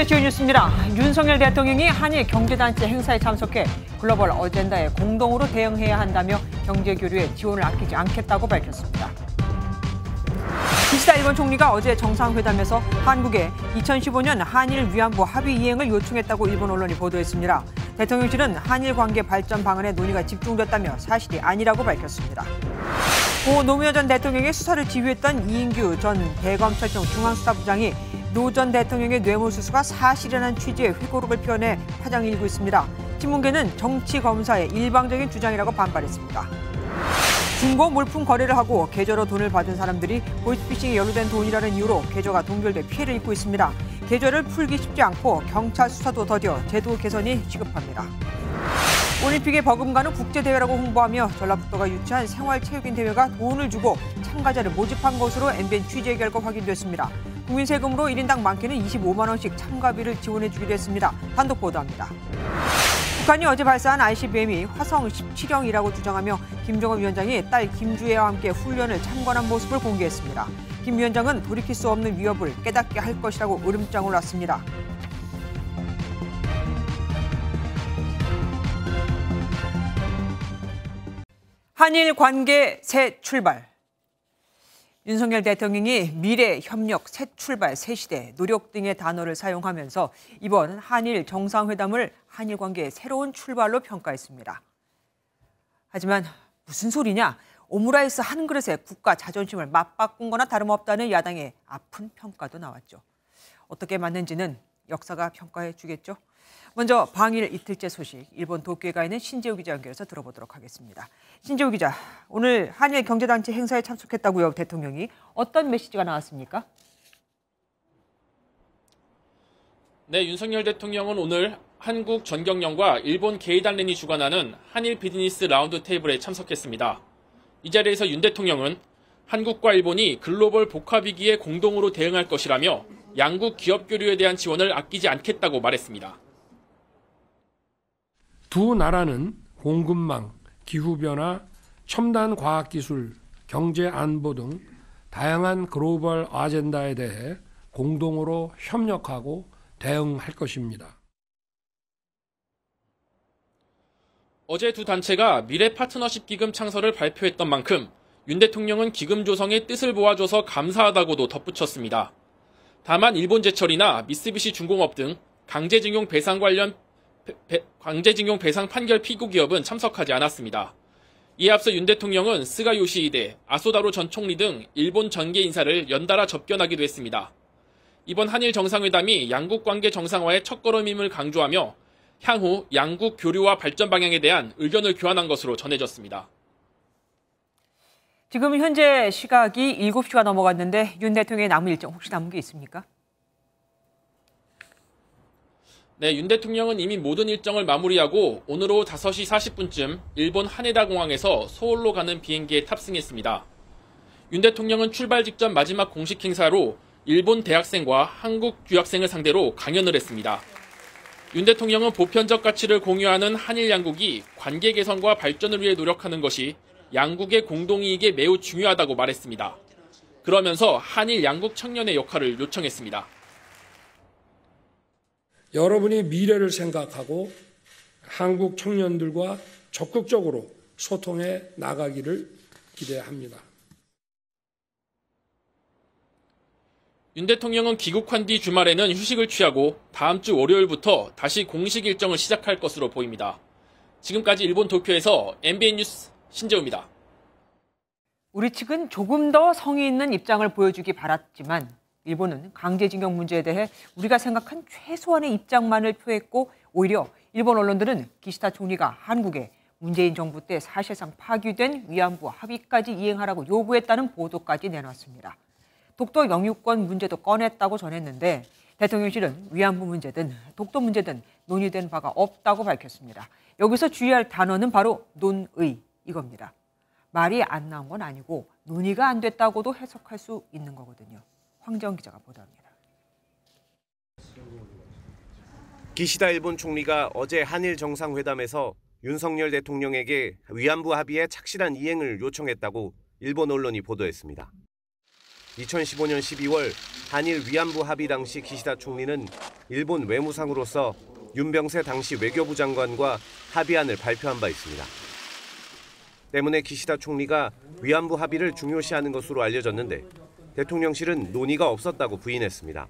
주요 뉴스입니다. 윤석열 대통령이 한일 경제단체 행사에 참석해 글로벌 어젠다에 공동으로 대응해야 한다며 경제교류에 지원을 아끼지 않겠다고 밝혔습니다. 기시다 일본 총리가 어제 정상회담에서 한국에 2015년 한일 위안부 합의 이행을 요청했다고 일본 언론이 보도했습니다. 대통령실은 한일 관계 발전 방안에 논의가 집중됐다며 사실이 아니라고 밝혔습니다. 고 노무현 전 대통령의 수사를 지휘했던 이인규 전 대검찰청 중앙수사부장이 노 전 대통령의 뇌물수수가 사실이라는 취지의 회고록을 표현해 파장이 일고 있습니다. 신문계는 정치검사의 일방적인 주장이라고 반발했습니다. 중고 물품 거래를 하고 계좌로 돈을 받은 사람들이 보이스피싱에 연루된 돈이라는 이유로 계좌가 동결돼 피해를 입고 있습니다. 계좌를 풀기 쉽지 않고 경찰 수사도 더뎌 제도 개선이 시급합니다. 올림픽에 버금가는 국제대회라고 홍보하며 전라북도가 유치한 생활체육인 대회가 돈을 주고 참가자를 모집한 것으로 MBN 취재 결과 확인됐습니다. 국민 세금으로 1인당 많게는 25만 원씩 참가비를 지원해 주기로 했습니다. 단독 보도합니다. 북한이 어제 발사한 ICBM이 화성 17형이라고 주장하며 김정은 위원장이 딸 김주애와 함께 훈련을 참관한 모습을 공개했습니다. 김 위원장은 돌이킬 수 없는 위협을 깨닫게 할 것이라고 으름장을 놨습니다. 한일 관계 새 출발. 윤석열 대통령이 미래 협력 새 출발 새 시대 노력 등의 단어를 사용하면서 이번 한일 정상회담을 한일 관계의 새로운 출발로 평가했습니다. 하지만 무슨 소리냐? 오므라이스 한 그릇에 국가 자존심을 맞바꾼 거나 다름없다는 야당의 아픈 평가도 나왔죠. 어떻게 맞는지는 역사가 평가해 주겠죠. 먼저 방일 이틀째 소식, 일본 도쿄에 가 있는 신재우 기자 연결해서 들어보도록 하겠습니다. 신재우 기자, 오늘 한일 경제단체 행사에 참석했다고요, 대통령이. 어떤 메시지가 나왔습니까? 네, 윤석열 대통령은 오늘 한국 전경련과 일본 게이단렌이 주관하는 한일 비즈니스 라운드 테이블에 참석했습니다. 이 자리에서 윤 대통령은 한국과 일본이 글로벌 복합위기에 공동으로 대응할 것이라며 양국 기업 교류에 대한 지원을 아끼지 않겠다고 말했습니다. 두 나라는 공급망, 기후변화, 첨단 과학기술, 경제 안보 등 다양한 글로벌 아젠다에 대해 공동으로 협력하고 대응할 것입니다. 어제 두 단체가 미래 파트너십 기금 창설을 발표했던 만큼 윤 대통령은 기금 조성의 뜻을 보아줘서 감사하다고도 덧붙였습니다. 다만 일본제철이나 미쓰비시 중공업 등 강제징용 배상 판결 피고 기업은 참석하지 않았습니다. 이에 앞서 윤 대통령은 스가 요시히데, 아소다로 전 총리 등 일본 전계 인사를 연달아 접견하기도 했습니다. 이번 한일 정상회담이 양국 관계 정상화의 첫걸음임을 강조하며 향후 양국 교류와 발전 방향에 대한 의견을 교환한 것으로 전해졌습니다. 지금 현재 시각이 7시가 넘어갔는데 윤 대통령의 남은 일정 혹시 남은 게 있습니까? 네, 윤 대통령은 이미 모든 일정을 마무리하고 오늘 오후 5시 40분쯤 일본 하네다 공항에서 서울로 가는 비행기에 탑승했습니다. 윤 대통령은 출발 직전 마지막 공식 행사로 일본 대학생과 한국 유학생을 상대로 강연을 했습니다. 윤 대통령은 보편적 가치를 공유하는 한일 양국이 관계 개선과 발전을 위해 노력하는 것이 양국의 공동이익에 매우 중요하다고 말했습니다. 그러면서 한일 양국 청년의 역할을 요청했습니다. 여러분이 미래를 생각하고 한국 청년들과 적극적으로 소통해 나가기를 기대합니다. 윤 대통령은 귀국한 뒤 주말에는 휴식을 취하고 다음 주 월요일부터 다시 공식 일정을 시작할 것으로 보입니다. 지금까지 일본 도쿄에서 MBN 뉴스 신재우입니다. 우리 측은 조금 더 성의 있는 입장을 보여주기 바랐지만 일본은 강제징용 문제에 대해 우리가 생각한 최소한의 입장만을 표했고 오히려 일본 언론들은 기시다 총리가 한국에 문재인 정부 때 사실상 파기된 위안부 합의까지 이행하라고 요구했다는 보도까지 내놨습니다. 독도 영유권 문제도 꺼냈다고 전했는데 대통령실은 위안부 문제든 독도 문제든 논의된 바가 없다고 밝혔습니다. 여기서 주의할 단어는 바로 논의 이겁니다. 말이 안 나온 건 아니고 논의가 안 됐다고도 해석할 수 있는 거거든요. 황정 기자가 보도합니다. 기시다 일본 총리가 어제 한일 정상회담에서 윤석열 대통령에게 위안부 합의의 착실한 이행을 요청했다고 일본 언론이 보도했습니다. 2015년 12월 한일 위안부 합의 당시 기시다 총리는 일본 외무상으로서 윤병세 당시 외교부 장관과 합의안을 발표한 바 있습니다. 때문에 기시다 총리가 위안부 합의를 중요시하는 것으로 알려졌는데 대통령실은 논의가 없었다고 부인했습니다.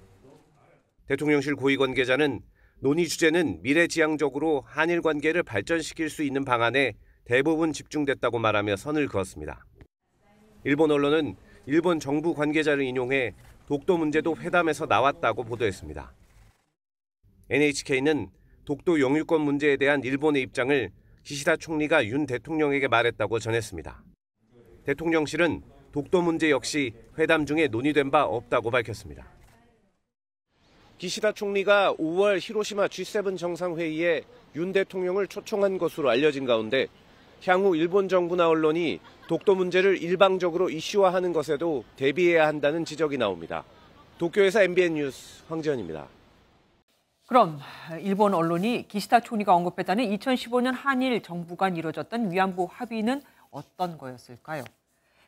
대통령실 고위 관계자는 논의 주제는 미래지향적으로 한일 관계를 발전시킬 수 있는 방안에 대부분 집중됐다고 말하며 선을 그었습니다. 일본 언론은 일본 정부 관계자를 인용해 독도 문제도 회담에서 나왔다고 보도했습니다. NHK는 독도 영유권 문제에 대한 일본의 입장을 기시다 총리가 윤 대통령에게 말했다고 전했습니다. 대통령실은 독도 문제 역시 회담 중에 논의된 바 없다고 밝혔습니다. 기시다 총리가 5월 히로시마 G7 정상회의에 윤 대통령을 초청한 것으로 알려진 가운데 향후 일본 정부나 언론이 독도 문제를 일방적으로 이슈화하는 것에도 대비해야 한다는 지적이 나옵니다. 도쿄에서 MBN 뉴스 황지연입니다. 그럼 일본 언론이 기시다 총리가 언급했다는 2015년 한일 정부 간 이뤄졌던 위안부 합의는 어떤 거였을까요?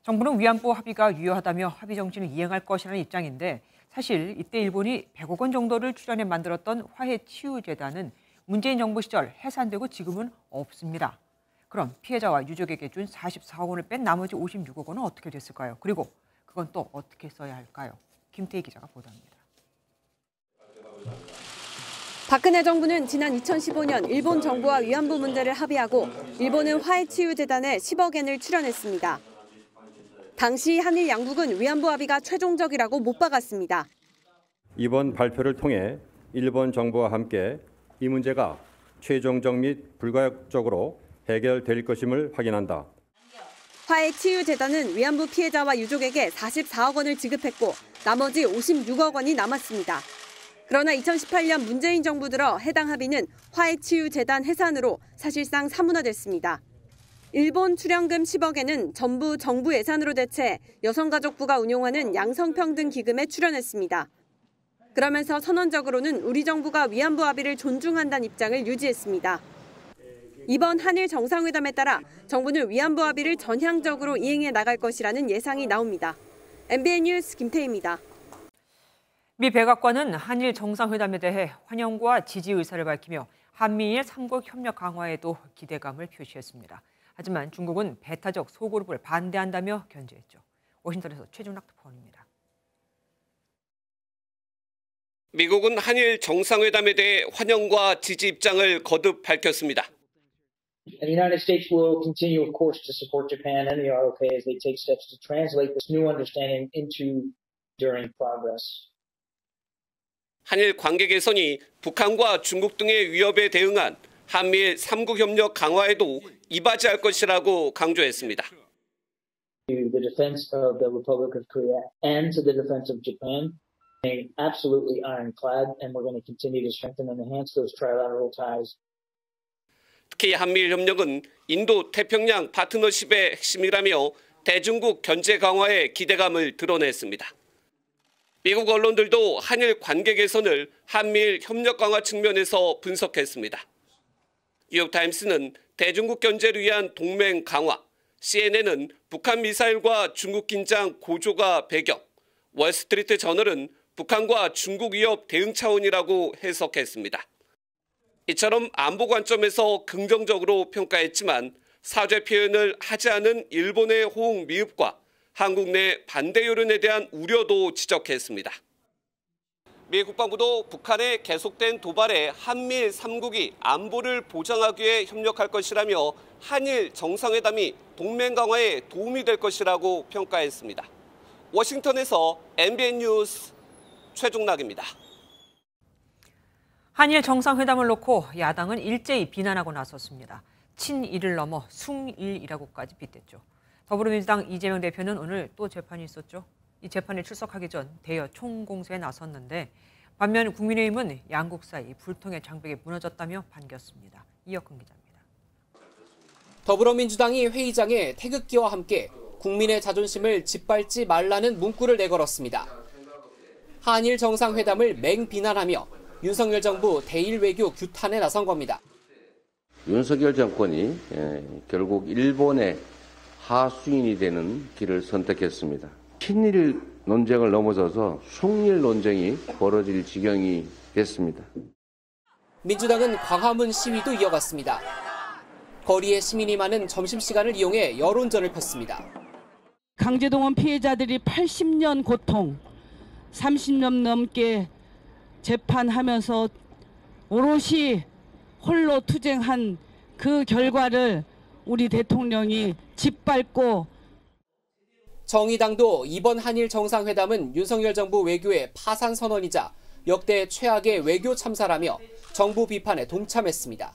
정부는 위안부 합의가 유효하다며 합의 정신을 이행할 것이라는 입장인데 사실 이때 일본이 100억 원 정도를 출연해 만들었던 화해치유재단은 문재인 정부 시절 해산되고 지금은 없습니다. 그럼 피해자와 유족에게 준 44억 원을 뺀 나머지 56억 원은 어떻게 됐을까요? 그리고 그건 또 어떻게 써야 할까요? 김태희 기자가 보도합니다. 박근혜 정부는 지난 2015년 일본 정부와 위안부 문제를 합의하고 일본은 화해치유재단에 10억 엔을 출연했습니다. 당시 한일 양국은 위안부 합의가 최종적이라고 못 박았습니다. 이번 발표를 통해 일본 정부와 함께 이 문제가 최종적 및 불가역적으로 해결될 것임을 확인한다. 화해치유재단은 위안부 피해자와 유족에게 44억 원을 지급했고 나머지 56억 원이 남았습니다. 그러나 2018년 문재인 정부 들어 해당 합의는 화해치유재단 해산으로 사실상 사문화됐습니다. 일본 출연금 10억엔은 전부 정부 예산으로 대체 여성가족부가 운용하는 양성평등기금에 출연했습니다. 그러면서 선언적으로는 우리 정부가 위안부 합의를 존중한다는 입장을 유지했습니다. 이번 한일 정상회담에 따라 정부는 위안부 합의를 전향적으로 이행해 나갈 것이라는 예상이 나옵니다. MBN 뉴스 김태희입니다. 미 백악관은 한일 정상회담에 대해 환영과 지지 의사를 밝히며 한미일 3국 협력 강화에도 기대감을 표시했습니다. 하지만 중국은 배타적 소그룹을 반대한다며 견제했죠. 워싱턴에서 최준락 특파원입니다. 미국은 한일 정상회담에 대해 환영과 지지 입장을 거듭 밝혔습니다. The United States will continue, of course, to support Japan and the ROK as they take steps to translate this new understanding into enduring progress. 한일 관계 개선이 북한과 중국 등의 위협에 대응한 한미일 3국 협력 강화에도 이바지할 것이라고 강조했습니다. To the defense of the Republic of Korea and to the defense of Japan, they absolutely ironclad, and we're going to continue to strengthen and enhance those trilateral ties. 특히 한미일 협력은 인도 태평양 파트너십의 핵심이라며 대중국 견제 강화에 기대감을 드러냈습니다. 미국 언론들도 한일 관계 개선을 한미일 협력 강화 측면에서 분석했습니다. 뉴욕타임스는 대중국 견제를 위한 동맹 강화, CNN은 북한 미사일과 중국 긴장 고조가 배경, 월스트리트 저널은 북한과 중국 위협 대응 차원이라고 해석했습니다. 이처럼 안보 관점에서 긍정적으로 평가했지만 사죄 표현을 하지 않은 일본의 호응 미흡과 한국 내 반대 여론에 대한 우려도 지적했습니다. 미 국방부도 북한의 계속된 도발에 한미일 3국이 안보를 보장하기 위해 협력할 것이라며 한일 정상회담이 동맹 강화에 도움이 될 것이라고 평가했습니다. 워싱턴에서 MBN 뉴스 최종락입니다. 한일 정상회담을 놓고 야당은 일제히 비난하고 나섰습니다. 친일을 넘어 숭일이라고까지 빗댔죠. 더불어민주당 이재명 대표는 오늘 또 재판이 있었죠. 이 재판에 출석하기 전 대여 총공세에 나섰는데 반면 국민의힘은 양국 사이 불통의 장벽이 무너졌다며 반겼습니다. 이혁근 기자입니다. 더불어민주당이 회의장에 태극기와 함께 국민의 자존심을 짓밟지 말라는 문구를 내걸었습니다. 한일 정상회담을 맹비난하며 윤석열 정부 대일 외교 규탄에 나선 겁니다. 윤석열 정권이 결국 일본의 하수인이 되는 길을 선택했습니다. 친일 논쟁을 넘어서서 숙일 논쟁이 벌어질 지경이 됐습니다. 민주당은 광화문 시위도 이어갔습니다. 거리에 시민이 많은 점심시간을 이용해 여론전을 폈습니다. 강제동원 피해자들이 80년 고통, 30년 넘게 재판하면서 오롯이 홀로 투쟁한 그 결과를 우리 대통령이 짓밟고 정의당도 이번 한일 정상회담은 윤석열 정부 외교의 파산 선언이자 역대 최악의 외교 참사라며 정부 비판에 동참했습니다.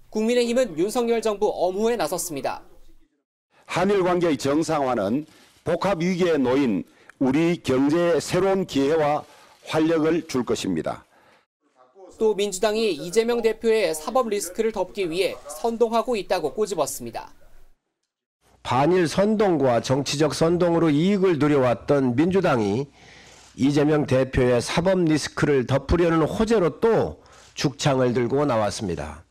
국민의힘은 윤석열 정부 엄호에 나섰습니다. 한일 관계의 정상화는 복합 위기에 놓인 우리 경제에 새로운 기회와 활력을 줄 것입니다. 또 민주당이 이재명 대표의 사법 리스크를 덮기 위해 선동하고 있다고 꼬집었습니다. 반일 선동과 정치적 선동으로 이익을 누려왔던 민주당이 이재명 대표의 사법 리스크를 덮으려는 호재로 또 죽창을 들고 나왔습니다.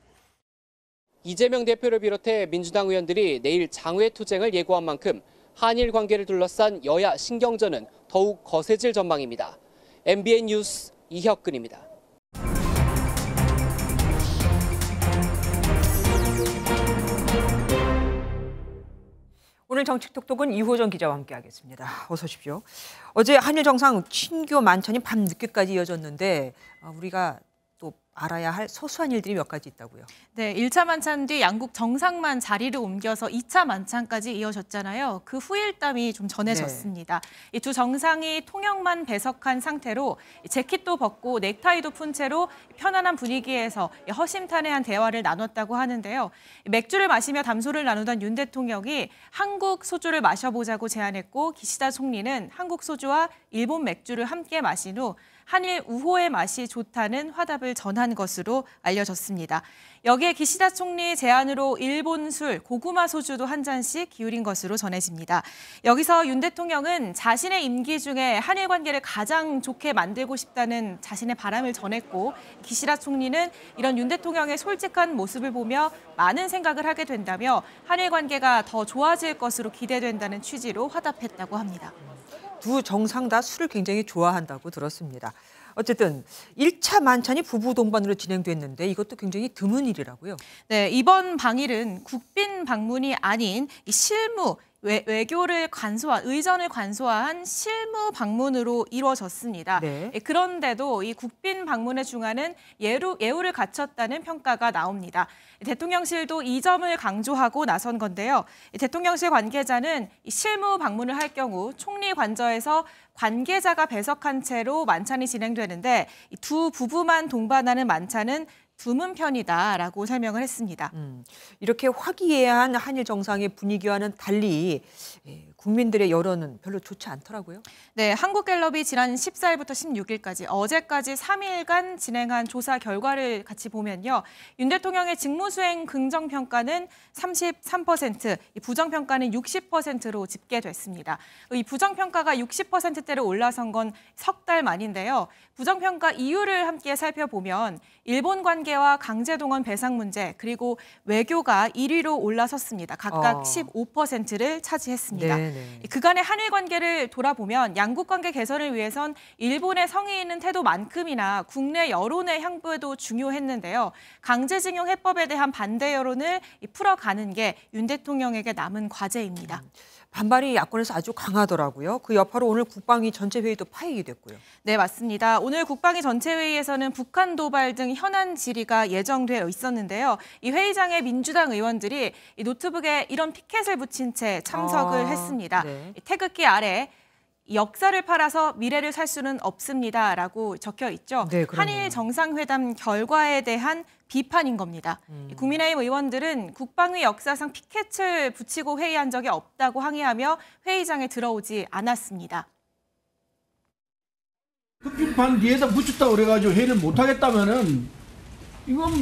이재명 대표를 비롯해 민주당 의원들이 내일 장외투쟁을 예고한 만큼 한일 관계를 둘러싼 여야 신경전은 더욱 거세질 전망입니다. MBN 뉴스 이혁근입니다. 오늘 정치톡톡은 이호정 기자와 함께하겠습니다. 어서 오십시오. 어제 한일 정상 친교 만찬이 밤 늦게까지 이어졌는데 우리가 또 알아야 할 소소한 일들이 몇 가지 있다고요. 네, 1차 만찬 뒤 양국 정상만 자리를 옮겨서 2차 만찬까지 이어졌잖아요. 그 후일담이 좀 전해졌습니다. 이 두 정상이 통역만 배석한 상태로 재킷도 벗고 넥타이도 푼 채로 편안한 분위기에서 허심탄회한 대화를 나눴다고 하는데요. 맥주를 마시며 담소를 나누던 윤 대통령이 한국 소주를 마셔보자고 제안했고 기시다 총리는 한국 소주와 일본 맥주를 함께 마신 후 한일 우호의 맛이 좋다는 화답을 전한 것으로 알려졌습니다. 여기에 기시다 총리 제안으로 일본 술, 고구마 소주도 한 잔씩 기울인 것으로 전해집니다. 여기서 윤 대통령은 자신의 임기 중에 한일 관계를 가장 좋게 만들고 싶다는 자신의 바람을 전했고 기시다 총리는 이런 윤 대통령의 솔직한 모습을 보며 많은 생각을 하게 된다며 한일 관계가 더 좋아질 것으로 기대된다는 취지로 화답했다고 합니다. 두 정상 다 술을 굉장히 좋아한다고 들었습니다. 어쨌든 1차 만찬이 부부 동반으로 진행됐는데 이것도 굉장히 드문 일이라고요. 네, 이번 방일은 국빈 방문이 아닌 이 실무, 외교를 의전을 관소한 실무 방문으로 이루어졌습니다. 네. 그런데도 이 국빈 방문의 중안은 예우를 갖췄다는 평가가 나옵니다. 대통령실도 이 점을 강조하고 나선 건데요. 대통령실 관계자는 실무 방문을 할 경우 총리 관저에서 관계자가 배석한 채로 만찬이 진행되는데 두 부부만 동반하는 만찬은 드문 편이다라고 설명을 했습니다. 이렇게 화기애애한 한일 정상의 분위기와는 달리 국민들의 여론은 별로 좋지 않더라고요. 네, 한국갤럽이 지난 14일부터 16일까지 어제까지 3일간 진행한 조사 결과를 같이 보면요. 윤 대통령의 직무수행 긍정평가는 33%, 부정평가는 60%로 집계됐습니다. 이 부정평가가 60%대로 올라선 건 석 달 만인데요. 부정평가 이유를 함께 살펴보면 일본 관계와 강제동원 배상 문제 그리고 외교가 1위로 올라섰습니다. 각각 15%를 차지했습니다. 네네. 그간의 한일 관계를 돌아보면 양국 관계 개선을 위해선 일본의 성의 있는 태도만큼이나 국내 여론의 향부도 중요했는데요. 강제징용 해법에 대한 반대 여론을 풀어가는 게 윤 대통령에게 남은 과제입니다. 반발이 야권에서 아주 강하더라고요. 그 여파로 오늘 국방위 전체회의도 파행이 됐고요. 네, 맞습니다. 오늘 국방위 전체회의에서는 북한 도발 등 현안 질의가 예정되어 있었는데요. 이 회의장에 민주당 의원들이 이 노트북에 이런 피켓을 붙인 채 참석을 했습니다. 네. 태극기 아래 역사를 팔아서 미래를 살 수는 없습니다라고 적혀 있죠. 네, 한일 정상회담 결과에 대한 비판인 겁니다. 국민의힘 의원들은 국방위 역사상 피켓을 붙이고 회의한 적이 없다고 항의하며 회의장에 들어오지 않았습니다. 그 비판 뒤에다 붙였다고 그래가지고 회의를 못하겠다면은 이건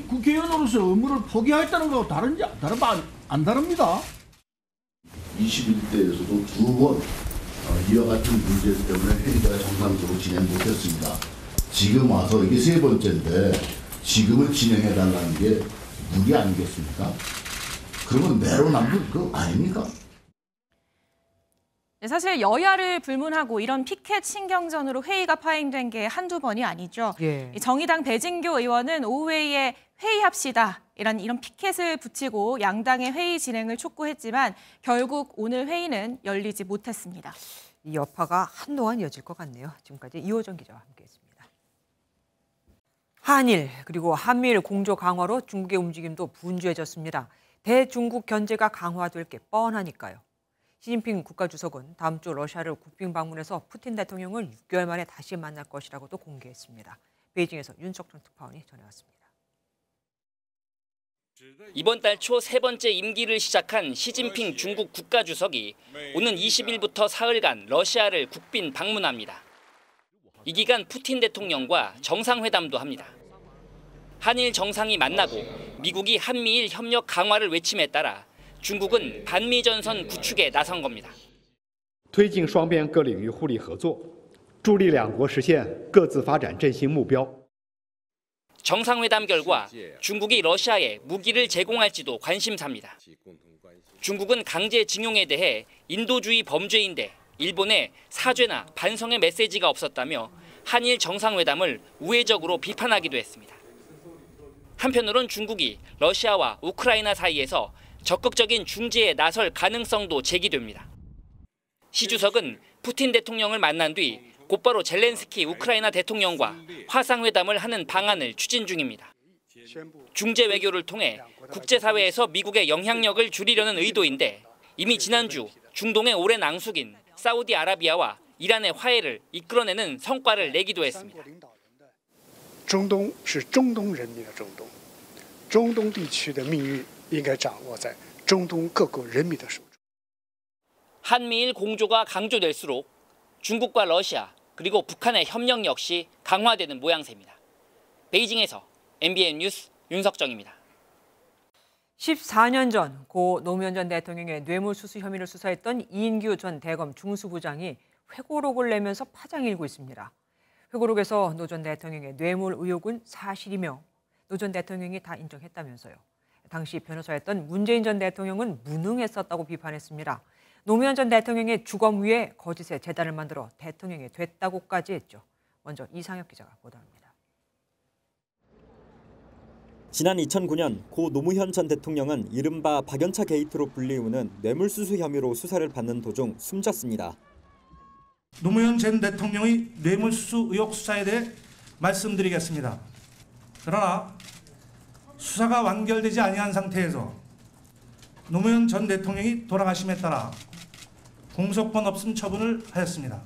국회의원으로서 의무를 포기하겠다는 거하고 안 다릅니다. 21대에서도 두 번 이와 같은 문제 때문에 회의가 정상적으로 진행 못했습니다. 지금 와서 이게 세 번째인데 지금은 진행해달라는 게 무리 아니겠습니까? 그러면 내로남불 그거 아닙니까? 사실 여야를 불문하고 이런 피켓 신경전으로 회의가 파행된 게 한두 번이 아니죠. 예. 정의당 배진교 의원은 오후에 회의합시다. 이런 피켓을 붙이고 양당의 회의 진행을 촉구했지만 결국 오늘 회의는 열리지 못했습니다. 이 여파가 한동안 이어질 것 같네요. 지금까지 이호정 기자와 함께했습니다. 한일 그리고 한미일 공조 강화로 중국의 움직임도 분주해졌습니다. 대중국 견제가 강화될 게 뻔하니까요. 시진핑 국가주석은 다음 주 러시아를 국빈 방문해서 푸틴 대통령을 6개월 만에 다시 만날 것이라고도 공개했습니다. 베이징에서 윤석천 특파원이 전해왔습니다. 이번 달 초 세 번째 임기를 시작한 시진핑 중국 국가주석이 오는 20일부터 사흘간 러시아를 국빈 방문합니다. 이 기간 푸틴 대통령과 정상회담도 합니다. 한일 정상이 만나고 미국이 한미일 협력 강화를 외침에 따라 중국은 반미 전선 구축에 나선 겁니다. 推进双边各领域互利合作，助力两国实现各自发展振兴目标。 정상회담 결과 중국이 러시아에 무기를 제공할지도 관심사입니다. 중국은 강제징용에 대해 인도주의 범죄인데 일본에 사죄나 반성의 메시지가 없었다며 한일 정상회담을 우회적으로 비판하기도 했습니다. 한편으론 중국이 러시아와 우크라이나 사이에서 적극적인 중재에 나설 가능성도 제기됩니다. 시 주석은 푸틴 대통령을 만난 뒤 곧바로 젤렌스키 우크라이나 대통령과 화상회담을 하는 방안을 추진 중입니다. 중재 외교를 통해 국제사회에서 미국의 영향력을 줄이려는 의도인데 이미 지난주 중동의 오랜 앙숙인 사우디아라비아와 이란의 화해를 이끌어내는 성과를 내기도 했습니다. 中东是中东人民的中东，中东地区的命运应该掌握在中东各国人民的手中。 한미일 공조가 강조될수록 중국과 러시아 그리고 북한의 협력 역시 강화되는 모양새입니다. 베이징에서 MBN 뉴스 윤석정입니다. 14년 전 고 노무현 전 대통령의 뇌물수수 혐의를 수사했던 이인규 전 대검 중수부장이 회고록을 내면서 파장이 일고 있습니다. 회고록에서 노 전 대통령의 뇌물 의혹은 사실이며 노 전 대통령이 다 인정했다면서요. 당시 변호사였던 문재인 전 대통령은 무능했었다고 비판했습니다. 노무현 전 대통령의 주검 위에 거짓의 재단을 만들어 대통령이 됐다고까지 했죠. 먼저 이상혁 기자가 보도합니다. 지난 2009년 고 노무현 전 대통령은 이른바 박연차 게이트로 불리우는 뇌물수수 혐의로 수사를 받는 도중 숨졌습니다. 노무현 전 대통령의 뇌물수수 의혹 수사에 대해 말씀드리겠습니다. 그러나 수사가 완결되지 아니한 상태에서 노무현 전 대통령이 돌아가심에 따라 공소권 없음 처분을 하였습니다.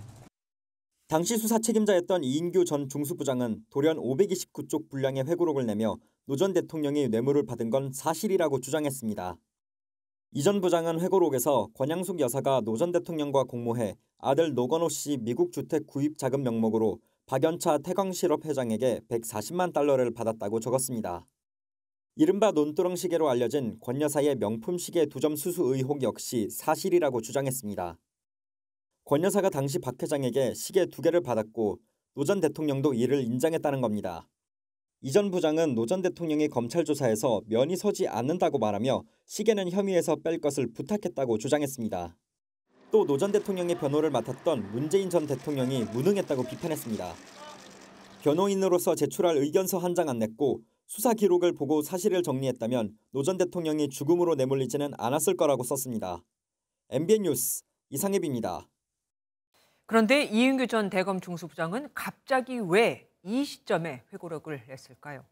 당시 수사 책임자였던 이인규 전 중수부장은 돌연 529쪽 분량의 회고록을 내며 노 전 대통령이 뇌물을 받은 건 사실이라고 주장했습니다. 이 전 부장은 회고록에서 권양숙 여사가 노 전 대통령과 공모해 아들 노건호 씨 미국 주택 구입 자금 명목으로 박연차 태광실업 회장에게 140만 달러를 받았다고 적었습니다. 이른바 논두렁 시계로 알려진 권 여사의 명품 시계 2점 수수 의혹 역시 사실이라고 주장했습니다. 권 여사가 당시 박 회장에게 시계 2개를 받았고 노 전 대통령도 이를 인정했다는 겁니다. 이 전 부장은 노 전 대통령이 검찰 조사에서 면이 서지 않는다고 말하며 시계는 혐의에서 뺄 것을 부탁했다고 주장했습니다. 또 노 전 대통령의 변호를 맡았던 문재인 전 대통령이 무능했다고 비판했습니다. 변호인으로서 제출할 의견서 한 장 안 냈고 수사 기록을 보고 사실을 정리했다면 노 전 대통령이 죽음으로 내몰리지는 않았을 거라고 썼습니다. MBN 뉴스 이상엽입니다. 그런데 이인규 전 대검 중수부장은 갑자기 왜 이 시점에 회고록을 냈을까요?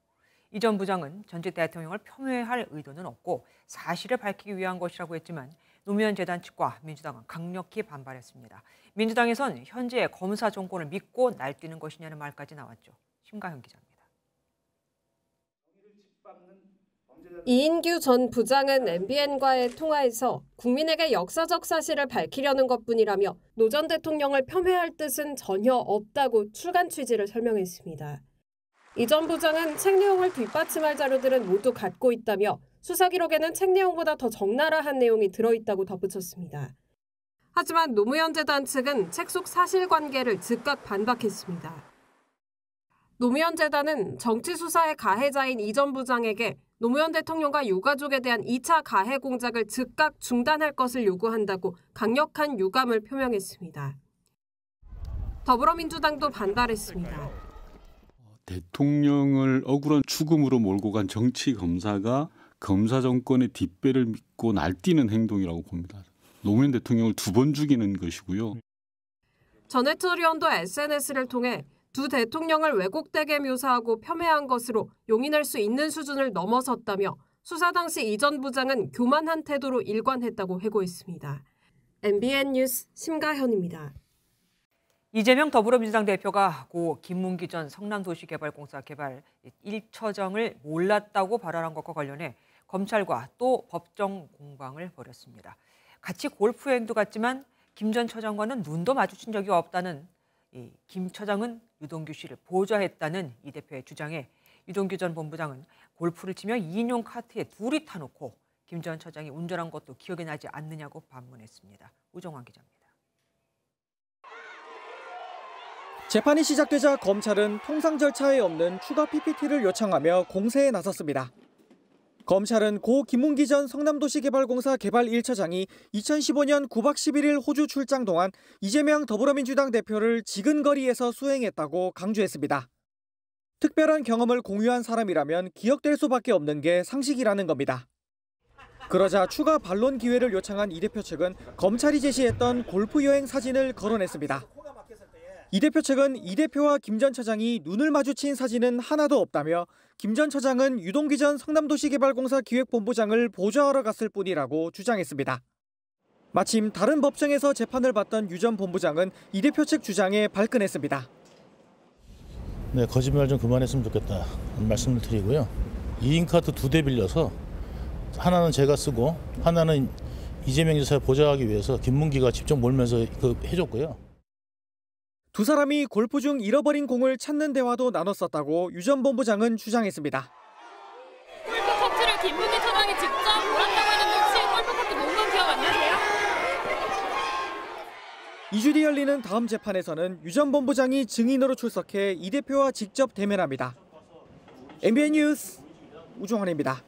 이 전 부장은 전직 대통령을 폄훼할 의도는 없고 사실을 밝히기 위한 것이라고 했지만 노무현 재단 측과 민주당은 강력히 반발했습니다. 민주당에선 현재의 검사 정권을 믿고 날뛰는 것이냐는 말까지 나왔죠. 심가현 기자입니다. 이인규 전 부장은 MBN과의 통화에서 국민에게 역사적 사실을 밝히려는 것뿐이라며 노 전 대통령을 폄훼할 뜻은 전혀 없다고 출간 취지를 설명했습니다. 이 전 부장은 책 내용을 뒷받침할 자료들은 모두 갖고 있다며 수사 기록에는 책 내용보다 더 적나라한 내용이 들어있다고 덧붙였습니다. 하지만 노무현 재단 측은 책 속 사실관계를 즉각 반박했습니다. 노무현 재단은 정치 수사의 가해자인 이 전 부장에게 노무현 대통령과 유가족에 대한 2차 가해 공작을 즉각 중단할 것을 요구한다고 강력한 유감을 표명했습니다. 더불어민주당도 반발했습니다. 대통령을 억울한 죽음으로 몰고 간 정치 검사가 검사 정권의 뒷배를 믿고 날뛰는 행동이라고 봅니다. 노무현 대통령을 2번 죽이는 것이고요. 전해철 의원도 SNS를 통해 두 대통령을 왜곡되게 묘사하고 폄훼한 것으로 용인할 수 있는 수준을 넘어섰다며 수사 당시 이 전 부장은 교만한 태도로 일관했다고 회고했습니다. MBN 뉴스 심가현입니다. 이재명 더불어민주당 대표가 고 김문기 전 성남도시개발공사 개발 1처장을 몰랐다고 발언한 것과 관련해 검찰과 또 법정 공방을 벌였습니다. 같이 골프 여행도 갔지만 김 전 처장과는 눈도 마주친 적이 없다는 김 처장은 유동규 씨를 보좌했다는 이 대표의 주장에 유동규 전 본부장은 골프를 치며 2인용 카트에 둘이 타놓고 김 전 처장이 운전한 것도 기억이 나지 않느냐고 반문했습니다. 우정환 기자입니다. 재판이 시작되자 검찰은 통상 절차에 없는 추가 PPT를 요청하며 공세에 나섰습니다. 검찰은 고 김문기 전 성남도시개발공사 개발 1처장이 2015년 9박 11일 호주 출장 동안 이재명 더불어민주당 대표를 지근거리에서 수행했다고 강조했습니다. 특별한 경험을 공유한 사람이라면 기억될 수밖에 없는 게 상식이라는 겁니다. 그러자 추가 반론 기회를 요청한 이 대표 측은 검찰이 제시했던 골프 여행 사진을 거론했습니다. 이 대표 측은 이 대표와 김 전 처장이 눈을 마주친 사진은 하나도 없다며 김 전 처장은 유동규 전 성남도시개발공사 기획본부장을 보좌하러 갔을 뿐이라고 주장했습니다. 마침 다른 법정에서 재판을 받던 유 전 본부장은 이 대표 측 주장에 발끈했습니다. 네, 거짓말 좀 그만했으면 좋겠다 말씀을 드리고요. 2인 카트 2대 빌려서 하나는 제가 쓰고 하나는 이재명 지사 보좌하기 위해서 김문기가 직접 몰면서 해줬고요. 두 사람이 골프 중 잃어버린 공을 찾는 대화도 나눴었다고 유 전 본부장은 주장했습니다. 골프 커트를 김문기 처장이 직접 몰았다고 했는데 혹시 골프 커트 놓은 건 기억 안 나세요? 2주 뒤 열리는 다음 재판에서는 유 전 본부장이 증인으로 출석해 이 대표와 직접 대면합니다. MBN 뉴스 우종환입니다.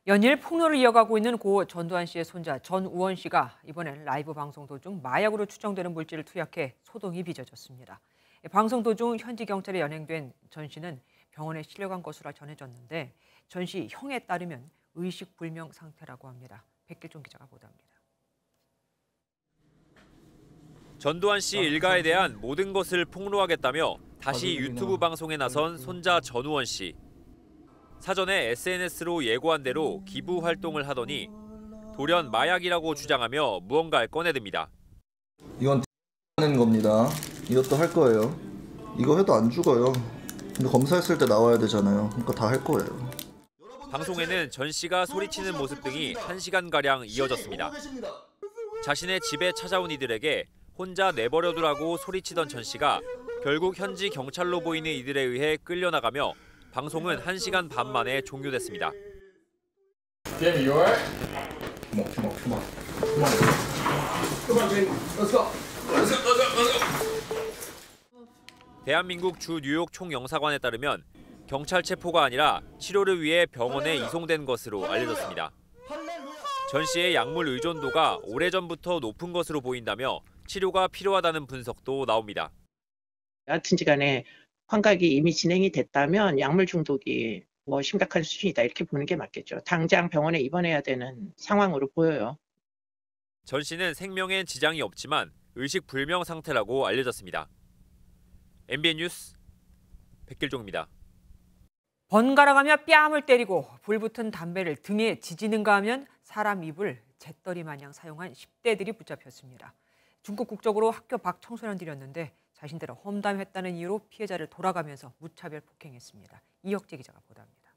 연일 폭로를 이어가고 있는 고 전두환 씨의 손자 전우원 씨가 이번엔 라이브 방송 도중 마약으로 추정되는 물질을 투약해 소동이 빚어졌습니다. 방송 도중 현지 경찰에 연행된 전 씨는 병원에 실려간 것으로 전해졌는데 전 씨 형에 따르면 의식불명 상태라고 합니다. 백길종 기자가 보도합니다. 전두환 씨 일가에 대한 모든 것을 폭로하겠다며 다시 유튜브 방송에 나선 손자 전우원 씨. 사전에 SNS로 예고한 대로 기부 활동을 하더니 돌연 마약이라고 주장하며 무언가를 꺼내듭니다. 이건 하는 겁니다. 이것도 할 거예요. 이거 해도 안 죽어요. 근데 검사했을 때 나와야 되잖아요. 그러니까 다 할 거예요. 방송에는 전 씨가 소리치는 모습 등이 1시간가량 이어졌습니다. 자신의 집에 찾아온 이들에게 혼자 내버려두라고 소리치던 전 씨가 결국 현지 경찰로 보이는 이들에 의해 끌려나가며 방송은 1시간 반 만에 종료됐습니다. 대한민국 주 뉴욕 총영사관에 따르면 경찰 체포가 아니라 치료를 위해 병원에 이송된 것으로 알려졌습니다. 전 씨의 약물 의존도가 오래전부터 높은 것으로 보인다며 치료가 필요하다는 분석도 나옵니다. 여하튼지 간에 환각이 이미 진행이 됐다면 약물 중독이 심각한 수준이다 이렇게 보는 게 맞겠죠. 당장 병원에 입원해야 되는 상황으로 보여요. 전 씨는 생명엔 지장이 없지만 의식불명 상태라고 알려졌습니다. MBN 뉴스 백길종입니다. 번갈아가며 뺨을 때리고 불붙은 담배를 등에 지지는가 하면 사람 입을 재떨이 마냥 사용한 10대들이 붙잡혔습니다. 중국 국적으로 학교 밖 청소년들이었는데 자신들을 험담했다는 이유로 피해자를 돌아가면서 무차별 폭행했습니다. 이혁재 기자가 보도합니다.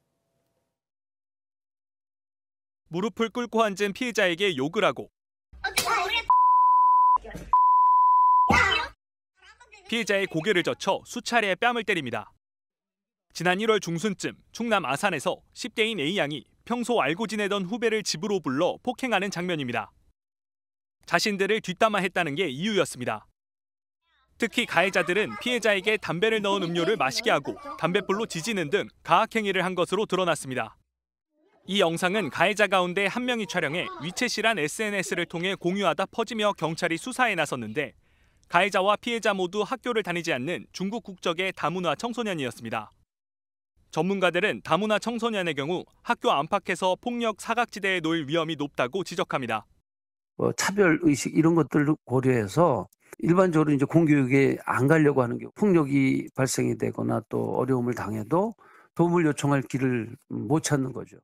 무릎을 꿇고 앉은 피해자에게 욕을 하고 피해자의 고개를 젖혀 수차례 뺨을 때립니다. 지난 1월 중순쯤 충남 아산에서 10대인 A양이 평소 알고 지내던 후배를 집으로 불러 폭행하는 장면입니다. 자신들을 뒷담화했다는 게 이유였습니다. 특히 가해자들은 피해자에게 담배를 넣은 음료를 마시게 하고 담뱃불로 지지는 등 가학행위를 한 것으로 드러났습니다. 이 영상은 가해자 가운데 한 명이 촬영해 위챗이란 SNS를 통해 공유하다 퍼지며 경찰이 수사에 나섰는데 가해자와 피해자 모두 학교를 다니지 않는 중국 국적의 다문화 청소년이었습니다. 전문가들은 다문화 청소년의 경우 학교 안팎에서 폭력 사각지대에 놓일 위험이 높다고 지적합니다. 차별 의식 이런 것들을 고려해서 일반적으로 이제 공교육에 안 가려고 하는 경우 폭력이 발생이 되거나 또 어려움을 당해도 도움을 요청할 길을 못 찾는 거죠.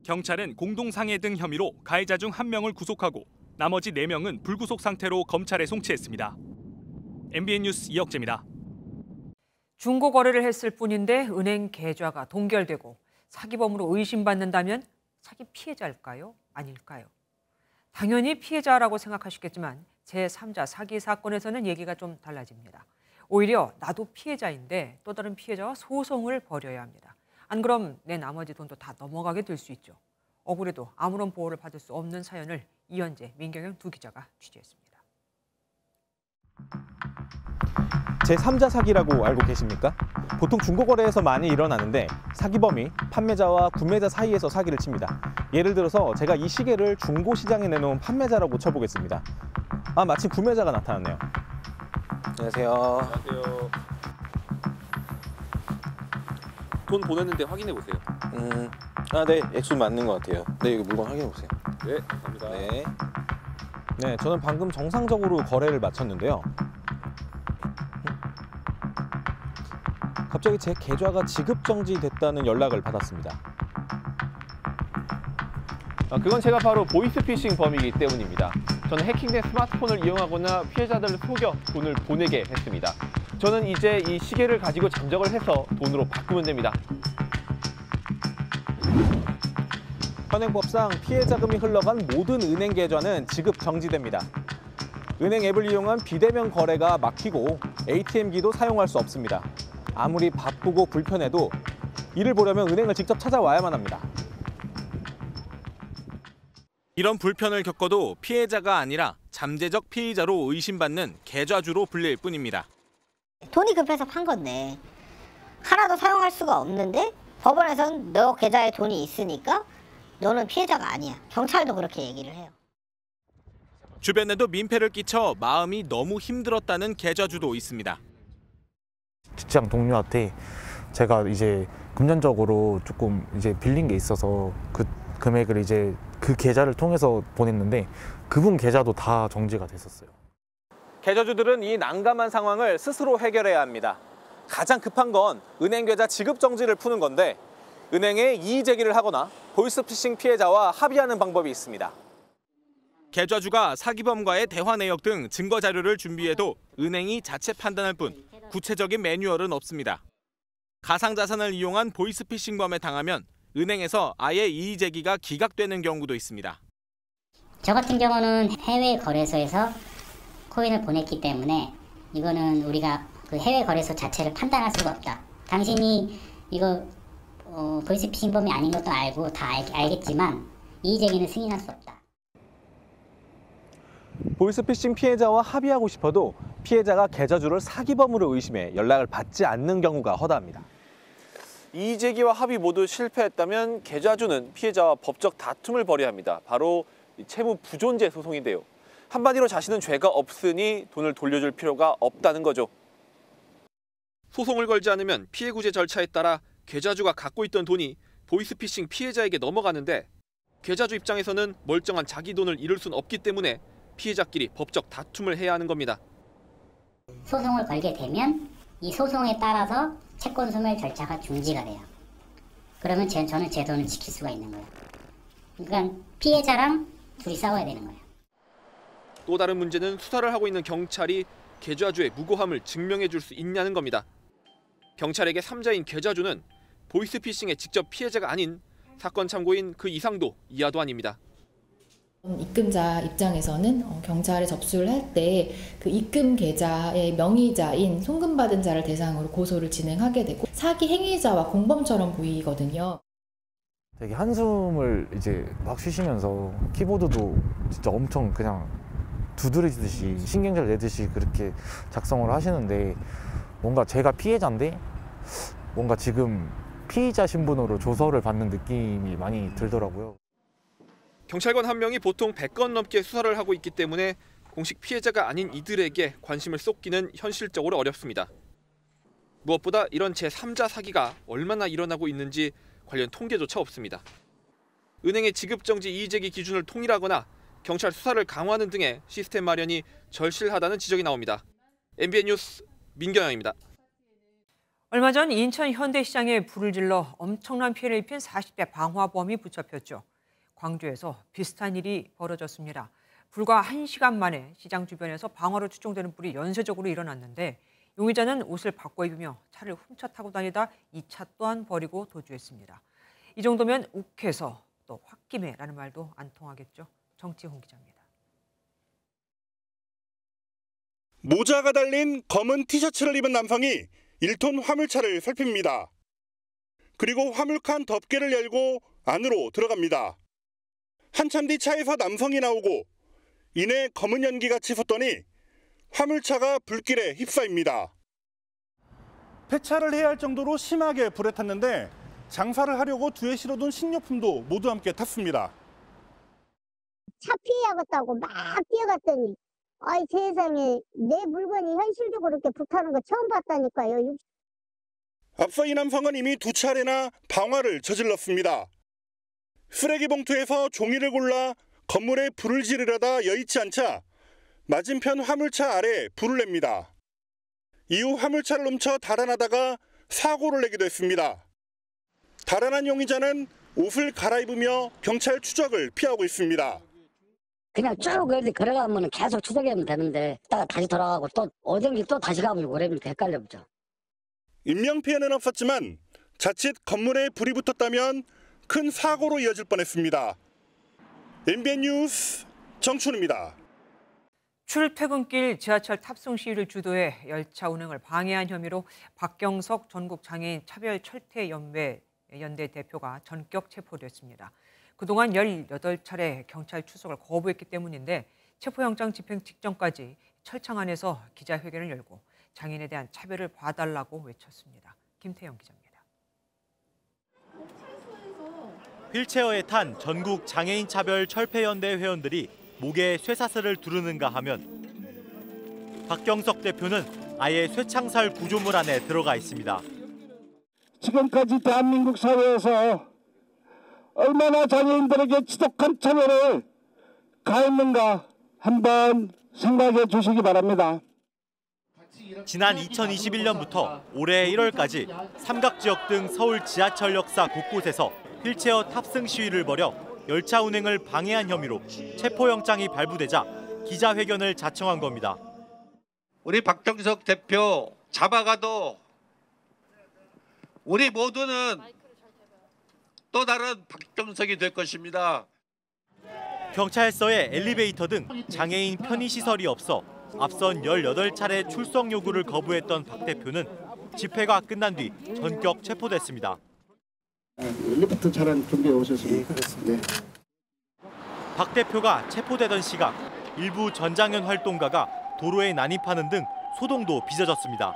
경찰은 공동상해 등 혐의로 가해자 중 1명을 구속하고 나머지 4명은 불구속 상태로 검찰에 송치했습니다. MBN 뉴스 이혁재입니다. 중고 거래를 했을 뿐인데 은행 계좌가 동결되고 사기범으로 의심받는다면 사기 피해자일까요? 아닐까요? 당연히 피해자라고 생각하시겠지만 제3자 사기 사건에서는 얘기가 좀 달라집니다. 오히려 나도 피해자인데 또 다른 피해자와 소송을 벌여야 합니다. 안 그럼 내 나머지 돈도 다 넘어가게 될 수 있죠. 억울해도 아무런 보호를 받을 수 없는 사연을 이현재, 민경영 두 기자가 취재했습니다. 제3자 사기라고 알고 계십니까? 보통 중고거래에서 많이 일어나는데 사기범이 판매자와 구매자 사이에서 사기를 칩니다. 예를 들어서 제가 이 시계를 중고시장에 내놓은 판매자라고 쳐보겠습니다. 마침 구매자가 나타났네요. 안녕하세요. 안녕하세요. 돈 보냈는데 확인해 보세요. 네, 액수 맞는 것 같아요. 네, 이거 물건 확인해 보세요. 네, 감사합니다. 네. 네, 저는 방금 정상적으로 거래를 마쳤는데요. 갑자기 제 계좌가 지급 정지됐다는 연락을 받았습니다. 그건 제가 바로 보이스피싱 범이기 때문입니다. 저는 해킹된 스마트폰을 이용하거나 피해자들을 속여 돈을 보내게 했습니다. 저는 이제 이 시계를 가지고 잠적을 해서 돈으로 바꾸면 됩니다. 현행법상 피해 자금이 흘러간 모든 은행 계좌는 지급 정지됩니다. 은행 앱을 이용한 비대면 거래가 막히고 ATM기도 사용할 수 없습니다. 아무리 바쁘고 불편해도 이를 보려면 은행을 직접 찾아와야만 합니다. 이런 불편을 겪어도 피해자가 아니라 잠재적 피의자로 의심받는 계좌주로 불릴 뿐입니다. 돈이 급해서 판 건데 하나도 사용할 수가 없는데 법원에서는 너 계좌에 돈이 있으니까 너는 피해자가 아니야. 경찰도 그렇게 얘기를 해요. 주변에도 민폐를 끼쳐 마음이 너무 힘들었다는 계좌주도 있습니다. 직장 동료한테 제가 이제 금전적으로 조금 이제 빌린 게 있어서 그 금액을 이제 그 계좌를 통해서 보냈는데 그분 계좌도 다 정지가 됐었어요. 계좌주들은 이 난감한 상황을 스스로 해결해야 합니다. 가장 급한 건 은행 계좌 지급 정지를 푸는 건데 은행에 이의 제기를 하거나 보이스피싱 피해자와 합의하는 방법이 있습니다. 계좌주가 사기범과의 대화 내역 등 증거 자료를 준비해도 은행이 자체 판단할 뿐 구체적인 매뉴얼은 없습니다. 가상자산을 이용한 보이스피싱범에 당하면 은행에서 아예 이의 제기가 기각되는 경우도 있습니다. 저 같은 경우는 해외 거래소에서 코인을 보냈기 때문에 이거는 우리가 그 해외 거래소 자체를 판단할 수가 없다. 당신이 이거 보이스피싱범이 아닌 것도 알고 다 알겠지만 이의 제기는 승인할 수 없다. 보이스피싱 피해자와 합의하고 싶어도 피해자가 계좌주를 사기범으로 의심해 연락을 받지 않는 경우가 허다합니다. 이의 제기와 합의 모두 실패했다면 계좌주는 피해자와 법적 다툼을 벌여야 합니다. 바로 채무 부존재 소송인데요. 한마디로 자신은 죄가 없으니 돈을 돌려줄 필요가 없다는 거죠. 소송을 걸지 않으면 피해 구제 절차에 따라 계좌주가 갖고 있던 돈이 보이스피싱 피해자에게 넘어가는데 계좌주 입장에서는 멀쩡한 자기 돈을 잃을 수는 없기 때문에 피해자끼리 법적 다툼을 해야 하는 겁니다. 소송을 걸게 되면 이 소송에 따라서 채권 소멸 절차가 중지가 돼요. 그러면 저는 제 돈을 지킬 수가 있는 거예요. 그러니까 피해자랑 둘이 싸워야 되는 거예요. 또 다른 문제는 수사를 하고 있는 경찰이 계좌주의 무고함을 증명해 줄 수 있냐는 겁니다. 경찰에게 3자인 계좌주는 보이스피싱의 직접 피해자가 아닌 사건 참고인 그 이상도 이하도 아닙니다. 입금자 입장에서는 경찰에 접수를 할 때 그 입금 계좌의 명의자인 송금받은 자를 대상으로 고소를 진행하게 되고 사기 행위자와 공범처럼 보이거든요. 되게 한숨을 이제 막 쉬시면서 키보드도 진짜 엄청 그냥 두드리듯이 신경질 내듯이 그렇게 작성을 하시는데 뭔가 제가 피해자인데 뭔가 지금 피의자 신분으로 조서를 받는 느낌이 많이 들더라고요. 경찰관 한 명이 보통 100건 넘게 수사를 하고 있기 때문에 공식 피해자가 아닌 이들에게 관심을 쏟기는 현실적으로 어렵습니다. 무엇보다 이런 제3자 사기가 얼마나 일어나고 있는지 관련 통계조차 없습니다. 은행의 지급정지 이의제기 기준을 통일하거나 경찰 수사를 강화하는 등의 시스템 마련이 절실하다는 지적이 나옵니다. MBN 뉴스 민경영입니다. 얼마 전 인천 현대시장에 불을 질러 엄청난 피해를 입힌 40대 방화범이 붙잡혔죠. 광주에서 비슷한 일이 벌어졌습니다. 불과 1시간 만에 시장 주변에서 방화로 추정되는 불이 연쇄적으로 일어났는데 용의자는 옷을 바꿔 입으며 차를 훔쳐 타고 다니다 이 차 또한 버리고 도주했습니다. 이 정도면 욱해서 또 홧김에라는 말도 안 통하겠죠. 정치홍 기자입니다. 모자가 달린 검은 티셔츠를 입은 남성이 1톤 화물차를 살핍니다. 그리고 화물칸 덮개를 열고 안으로 들어갑니다. 한참 뒤 차에서 남성이 나오고 이내 검은 연기가 치솟더니 화물차가 불길에 휩싸입니다. 폐차를 해야 할 정도로 심하게 불에 탔는데 장사를 하려고 뒤에 실어둔 식료품도 모두 함께 탔습니다. 차 피해야겠다고 막 뛰어갔더니 아이 세상에 내 물건이 현실적으로 이렇게 불타는 거 처음 봤다니까요. 앞서 이 남성은 이미 2차례나 방화를 저질렀습니다. 쓰레기 봉투에서 종이를 골라 건물에 불을 지르려다 여의치 않자 맞은편 화물차 아래 불을 냅니다. 이후 화물차를 훔쳐 달아나다가 사고를 내기도 했습니다. 달아난 용의자는 옷을 갈아입으며 경찰 추적을 피하고 있습니다. 그냥 쭉 걸어가면 계속 추적하면 되는데 다시 돌아가고 또 어딘지 또 다시 가보고 그러면 헷갈려보죠. 인명피해는 없었지만 자칫 건물에 불이 붙었다면 큰 사고로 이어질 뻔했습니다. MBN 뉴스 정춘우입니다. 출퇴근길 지하철 탑승 시위를 주도해 열차 운행을 방해한 혐의로 박경석 전국장애인 차별철퇴연대 대표가 전격 체포됐습니다. 그동안 18차례 경찰 출석을 거부했기 때문인데 체포영장 집행 직전까지 철창 안에서 기자회견을 열고 장애인에 대한 차별을 봐달라고 외쳤습니다. 김태영 기자입니다. 휠체어에 탄 전국 장애인 차별 철폐연대 회원들이 목에 쇠사슬을 두르는가 하면 박경석 대표는 아예 쇠창살 구조물 안에 들어가 있습니다. 지금까지 대한민국 사회에서 얼마나 장애인들에게 지독한 차별을 가했는가 한번 생각해 주시기 바랍니다. 지난 2021년부터 올해 1월까지 삼각지역 등 서울 지하철 역사 곳곳에서 휠체어 탑승 시위를 벌여 열차 운행을 방해한 혐의로 체포영장이 발부되자 기자회견을 자청한 겁니다. 우리 박경석 대표 잡아가도 우리 모두는 또 다른 박경석이 될 것입니다. 경찰서에 엘리베이터 등 장애인 편의시설이 없어 앞선 18차례 출석 요구를 거부했던 박 대표는 집회가 끝난 뒤 전격 체포됐습니다. 리프트 차량 준비해 오셨습니까? 네. 박 대표가 체포되던 시각 일부 전장현 활동가가 도로에 난입하는 등 소동도 빚어졌습니다.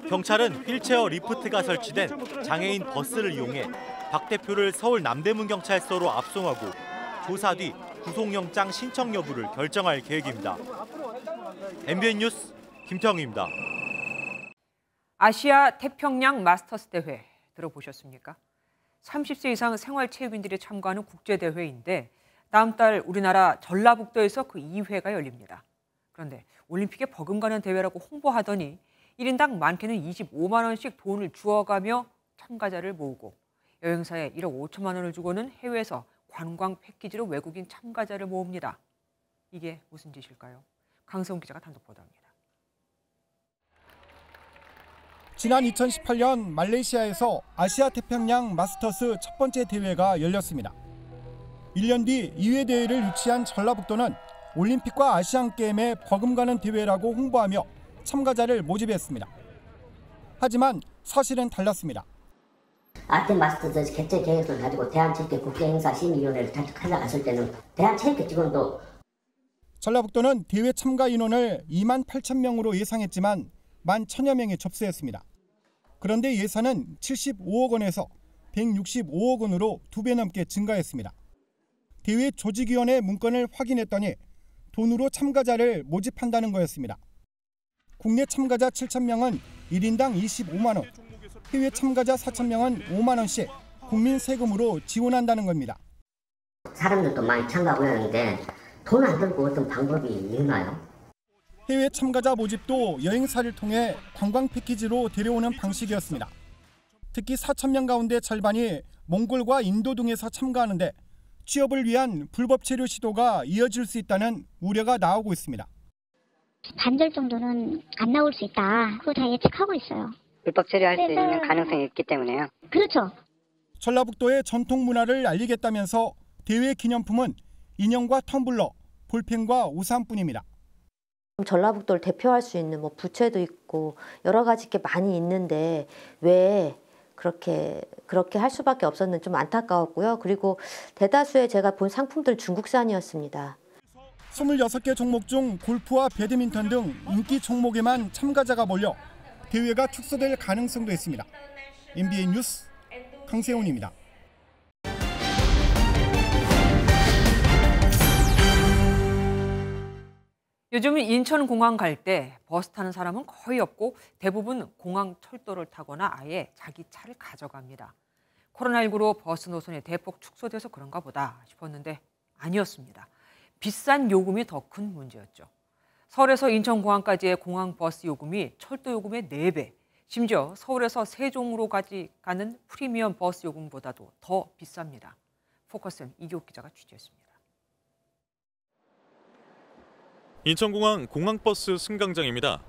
경찰은 휠체어 리프트가 설치된 장애인 버스를 이용해 박 대표를 서울 남대문 경찰서로 압송하고 조사 뒤 구속영장 신청 여부를 결정할 계획입니다. MBN 뉴스 김태형입니다. 아시아 태평양 마스터스 대회 들어보셨습니까? 30세 이상 생활체육인들이 참가하는 국제대회인데 다음 달 우리나라 전라북도에서 그 2회가 열립니다. 그런데 올림픽에 버금가는 대회라고 홍보하더니 1인당 많게는 25만 원씩 돈을 주어가며 참가자를 모으고 여행사에 1억 5천만 원을 주고는 해외에서 관광 패키지로 외국인 참가자를 모읍니다. 이게 무슨 짓일까요? 강세훈 기자가 단독 보도합니다. 지난 2018년 말레이시아에서 아시아 태평양 마스터스 첫 번째 대회가 열렸습니다. 1년 뒤 2회 대회를 유치한 전라북도는 올림픽과 아시안게임에 버금가는 대회라고 홍보하며 참가자를 모집했습니다. 하지만 사실은 달랐습니다. 아테네 마스터스 개최 계획을 가지고 대한체육회 국제행사 심의위원회를 찾아갔을 때는 대한체육회 직원도 전라북도는 대회 참가 인원을 2만 8천 명으로 예상했지만 1만 1천여 명이 접수했습니다. 그런데 예산은 75억 원에서 165억 원으로 2배 넘게 증가했습니다. 대회 조직위원회 문건을 확인했더니 돈으로 참가자를 모집한다는 거였습니다. 국내 참가자 7,000명은 1인당 25만 원, 해외 참가자 4,000명은 5만 원씩 국민 세금으로 지원한다는 겁니다. 사람들도 많이 참가하고 하는데 돈 안 들고 어떤 방법이 있나요? 해외 참가자 모집도 여행사를 통해 관광 패키지로 데려오는 방식이었습니다. 특히 4,000명 가운데 절반이 몽골과 인도 등에서 참가하는데 취업을 위한 불법 체류 시도가 이어질 수 있다는 우려가 나오고 있습니다. 반절 정도는 안 나올 수 있다. 그거 다 예측하고 있어요. 불법 체류할 수 있는 가능성이 있기 때문에요. 그렇죠. 전라북도의 전통 문화를 알리겠다면서 대회 기념품은 인형과 텀블러, 볼펜과 우산뿐입니다. 전라북도를 대표할 수 있는 부채도 있고 여러 가지 게 많이 있는데 왜 그렇게 할 수밖에 없었는지 좀 안타까웠고요. 그리고 대다수의 제가 본 상품들 중국산이었습니다. 26개 종목 중 골프와 배드민턴 등 인기 종목에만 참가자가 몰려 대회가 축소될 가능성도 있습니다. MBN 뉴스 강세훈입니다. 요즘 인천공항 갈 때 버스 타는 사람은 거의 없고 대부분 공항 철도를 타거나 아예 자기 차를 가져갑니다. 코로나19로 버스 노선이 대폭 축소돼서 그런가 보다 싶었는데 아니었습니다. 비싼 요금이 더 큰 문제였죠. 서울에서 인천공항까지의 공항 버스 요금이 철도 요금의 4배, 심지어 서울에서 세종으로까지 가는 프리미엄 버스 요금보다도 더 비쌉니다. 포커스는 이교욱 기자가 취재했습니다. 인천공항 공항버스 승강장입니다.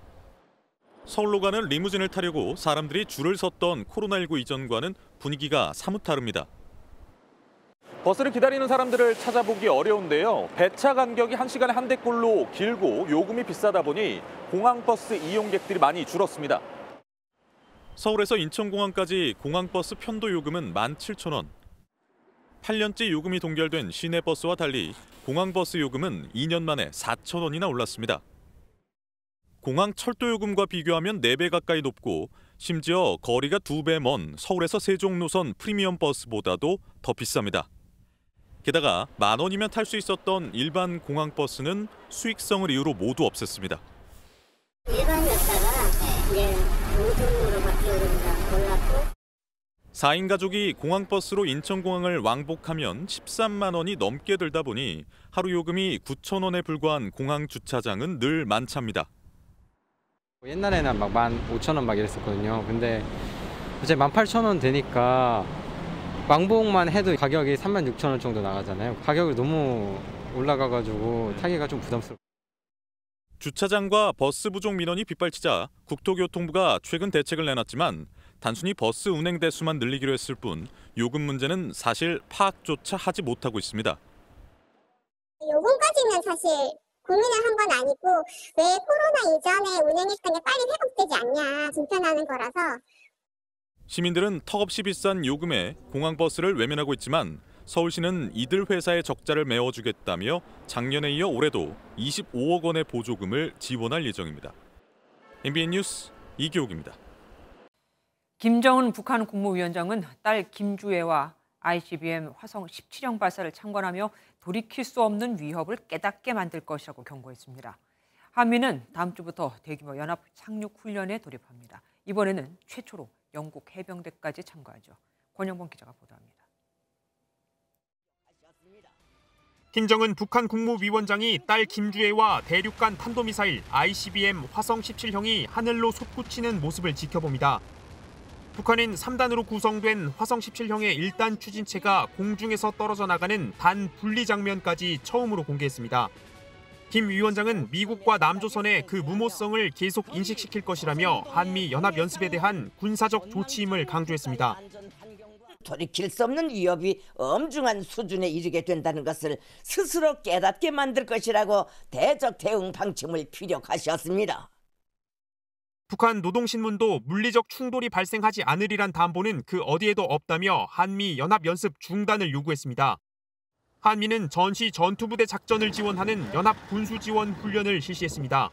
서울로 가는 리무진을 타려고 사람들이 줄을 섰던 코로나19 이전과는 분위기가 사뭇 다릅니다. 버스를 기다리는 사람들을 찾아보기 어려운데요. 배차 간격이 1시간에 한 대꼴로 길고 요금이 비싸다 보니 공항버스 이용객들이 많이 줄었습니다. 서울에서 인천공항까지 공항버스 편도 요금은 17,000원. 8년째 요금이 동결된 시내버스와 달리 공항버스 요금은 2년 만에 4,000원이나 올랐습니다. 공항 철도 요금과 비교하면 4배 가까이 높고 심지어 거리가 2배 먼 서울에서 세종 노선 프리미엄 버스보다도 더 비쌉니다. 게다가 10,000원이면 탈 수 있었던 일반 공항버스는 수익성을 이유로 모두 없앴습니다. 일반이었다가 이제 노선으로 바뀌어버린다 몰랐고. 4인 가족이 공항버스로 인천공항을 왕복하면 13만 원이 넘게 들다 보니 하루 요금이 9,000원에 불과한 공항 주차장은 늘 만차입니다. 옛날에는 막 15,000원 막 이랬었거든요. 근데 이제 18,000원 되니까 왕복만 해도 가격이 36,000원 정도 나가잖아요. 가격이 너무 올라가가지고 타기가 좀 부담스럽고. 주차장과 버스 부족 민원이 빗발치자 국토교통부가 최근 대책을 내놨지만 단순히 버스 운행 대수만 늘리기로 했을 뿐 요금 문제는 사실 파악조차 하지 못하고 있습니다. 요금까지는 사실 고민을 한 건 아니고 왜 코로나 이전에 운행했던 게 빨리 회복되지 않냐 불편하는 거라서. 시민들은 턱없이 비싼 요금에 공항버스를 외면하고 있지만 서울시는 이들 회사의 적자를 메워주겠다며 작년에 이어 올해도 25억 원의 보조금을 지원할 예정입니다. MBN 뉴스 이교욱입니다. 김정은 북한 국무위원장은 딸 김주애와 ICBM 화성 17형 발사를 참관하며 돌이킬 수 없는 위협을 깨닫게 만들 것이라고 경고했습니다. 한미는 다음 주부터 대규모 연합 착륙 훈련에 돌입합니다. 이번에는 최초로 영국 해병대까지 참가하죠. 권영범 기자가 보도합니다. 김정은 북한 국무위원장이 딸 김주애와 대륙간 탄도미사일 ICBM 화성 17형이 하늘로 솟구치는 모습을 지켜봅니다. 북한은 3단으로 구성된 화성 17형의 1단 추진체가 공중에서 떨어져 나가는 단 분리 장면까지 처음으로 공개했습니다. 김 위원장은 미국과 남조선의 그 무모성을 계속 인식시킬 것이라며 한미 연합 연습에 대한 군사적 조치임을 강조했습니다. 돌이킬 수 없는 위협이 엄중한 수준에 이르게 된다는 것을 스스로 깨닫게 만들 것이라고 대적 대응 방침을 피력하셨습니다. 북한 노동신문도 물리적 충돌이 발생하지 않으리란 담보는 그 어디에도 없다며 한미 연합 연습 중단을 요구했습니다. 한미는 전시 전투부대 작전을 지원하는 연합 군수지원 훈련을 실시했습니다.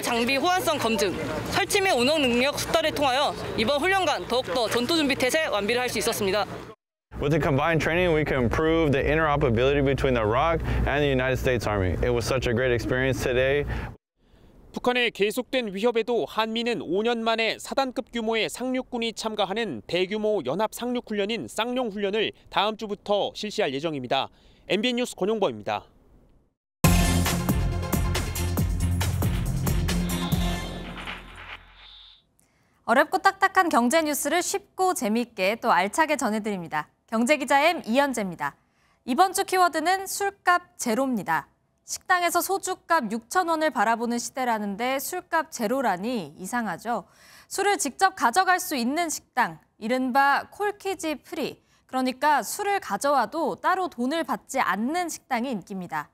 선도 장비 호환성 검증, 설치 및 운영 능력 숙달을 통하여 이번 훈련간 더욱더 전투 준비 태세 완비를 할 수 있었습니다. With the combined training, we can improve the interoperability between the ROC and the United States Army. It was such a great experience today. 북한의 계속된 위협에도 한미는 5년 만에 사단급 규모의 상륙군이 참가하는 대규모 연합 상륙훈련인 쌍용훈련을 다음 주부터 실시할 예정입니다. MBN 뉴스 권용범입니다. 어렵고 딱딱한 경제 뉴스를 쉽고 재미있게 또 알차게 전해드립니다. 경제기자 M 이현재입니다. 이번 주 키워드는 술값 제로입니다. 식당에서 소주값 6,000원을 바라보는 시대라는데 술값 제로라니 이상하죠. 술을 직접 가져갈 수 있는 식당, 이른바 콜키지 프리. 그러니까 술을 가져와도 따로 돈을 받지 않는 식당이 인기입니다.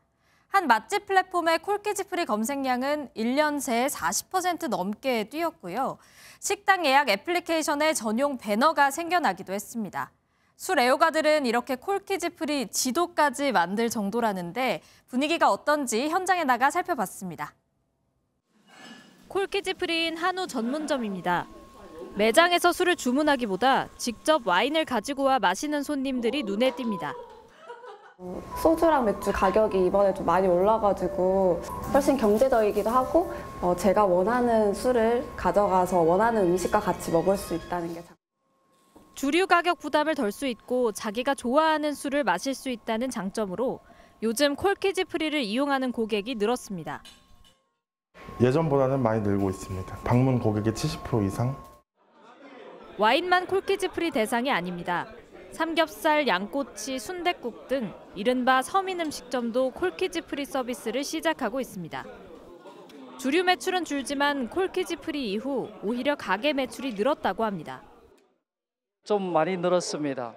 한 맛집 플랫폼의 콜키지 프리 검색량은 1년 새에 40% 넘게 뛰었고요. 식당 예약 애플리케이션에 전용 배너가 생겨나기도 했습니다. 술 애호가들은 이렇게 콜키지 프리 지도까지 만들 정도라는데 분위기가 어떤지 현장에 나가 살펴봤습니다. 콜키지 프리인 한우 전문점입니다. 매장에서 술을 주문하기보다 직접 와인을 가지고 와 마시는 손님들이 눈에 띕니다. 소주랑 맥주 가격이 이번에 좀 많이 올라가지고 훨씬 경제적이기도 하고 제가 원하는 술을 가져가서 원하는 음식과 같이 먹을 수 있다는 게 주류 가격 부담을 덜 수 있고 자기가 좋아하는 술을 마실 수 있다는 장점으로 요즘 콜키지 프리를 이용하는 고객이 늘었습니다. 예전보다는 많이 늘고 있습니다. 방문 고객의 70% 이상. 와인만 콜키지 프리 대상이 아닙니다. 삼겹살, 양꼬치, 순댓국 등 이른바 서민 음식점도 콜키지 프리 서비스를 시작하고 있습니다. 주류 매출은 줄지만 콜키지 프리 이후 오히려 가게 매출이 늘었다고 합니다. 좀 많이 늘었습니다.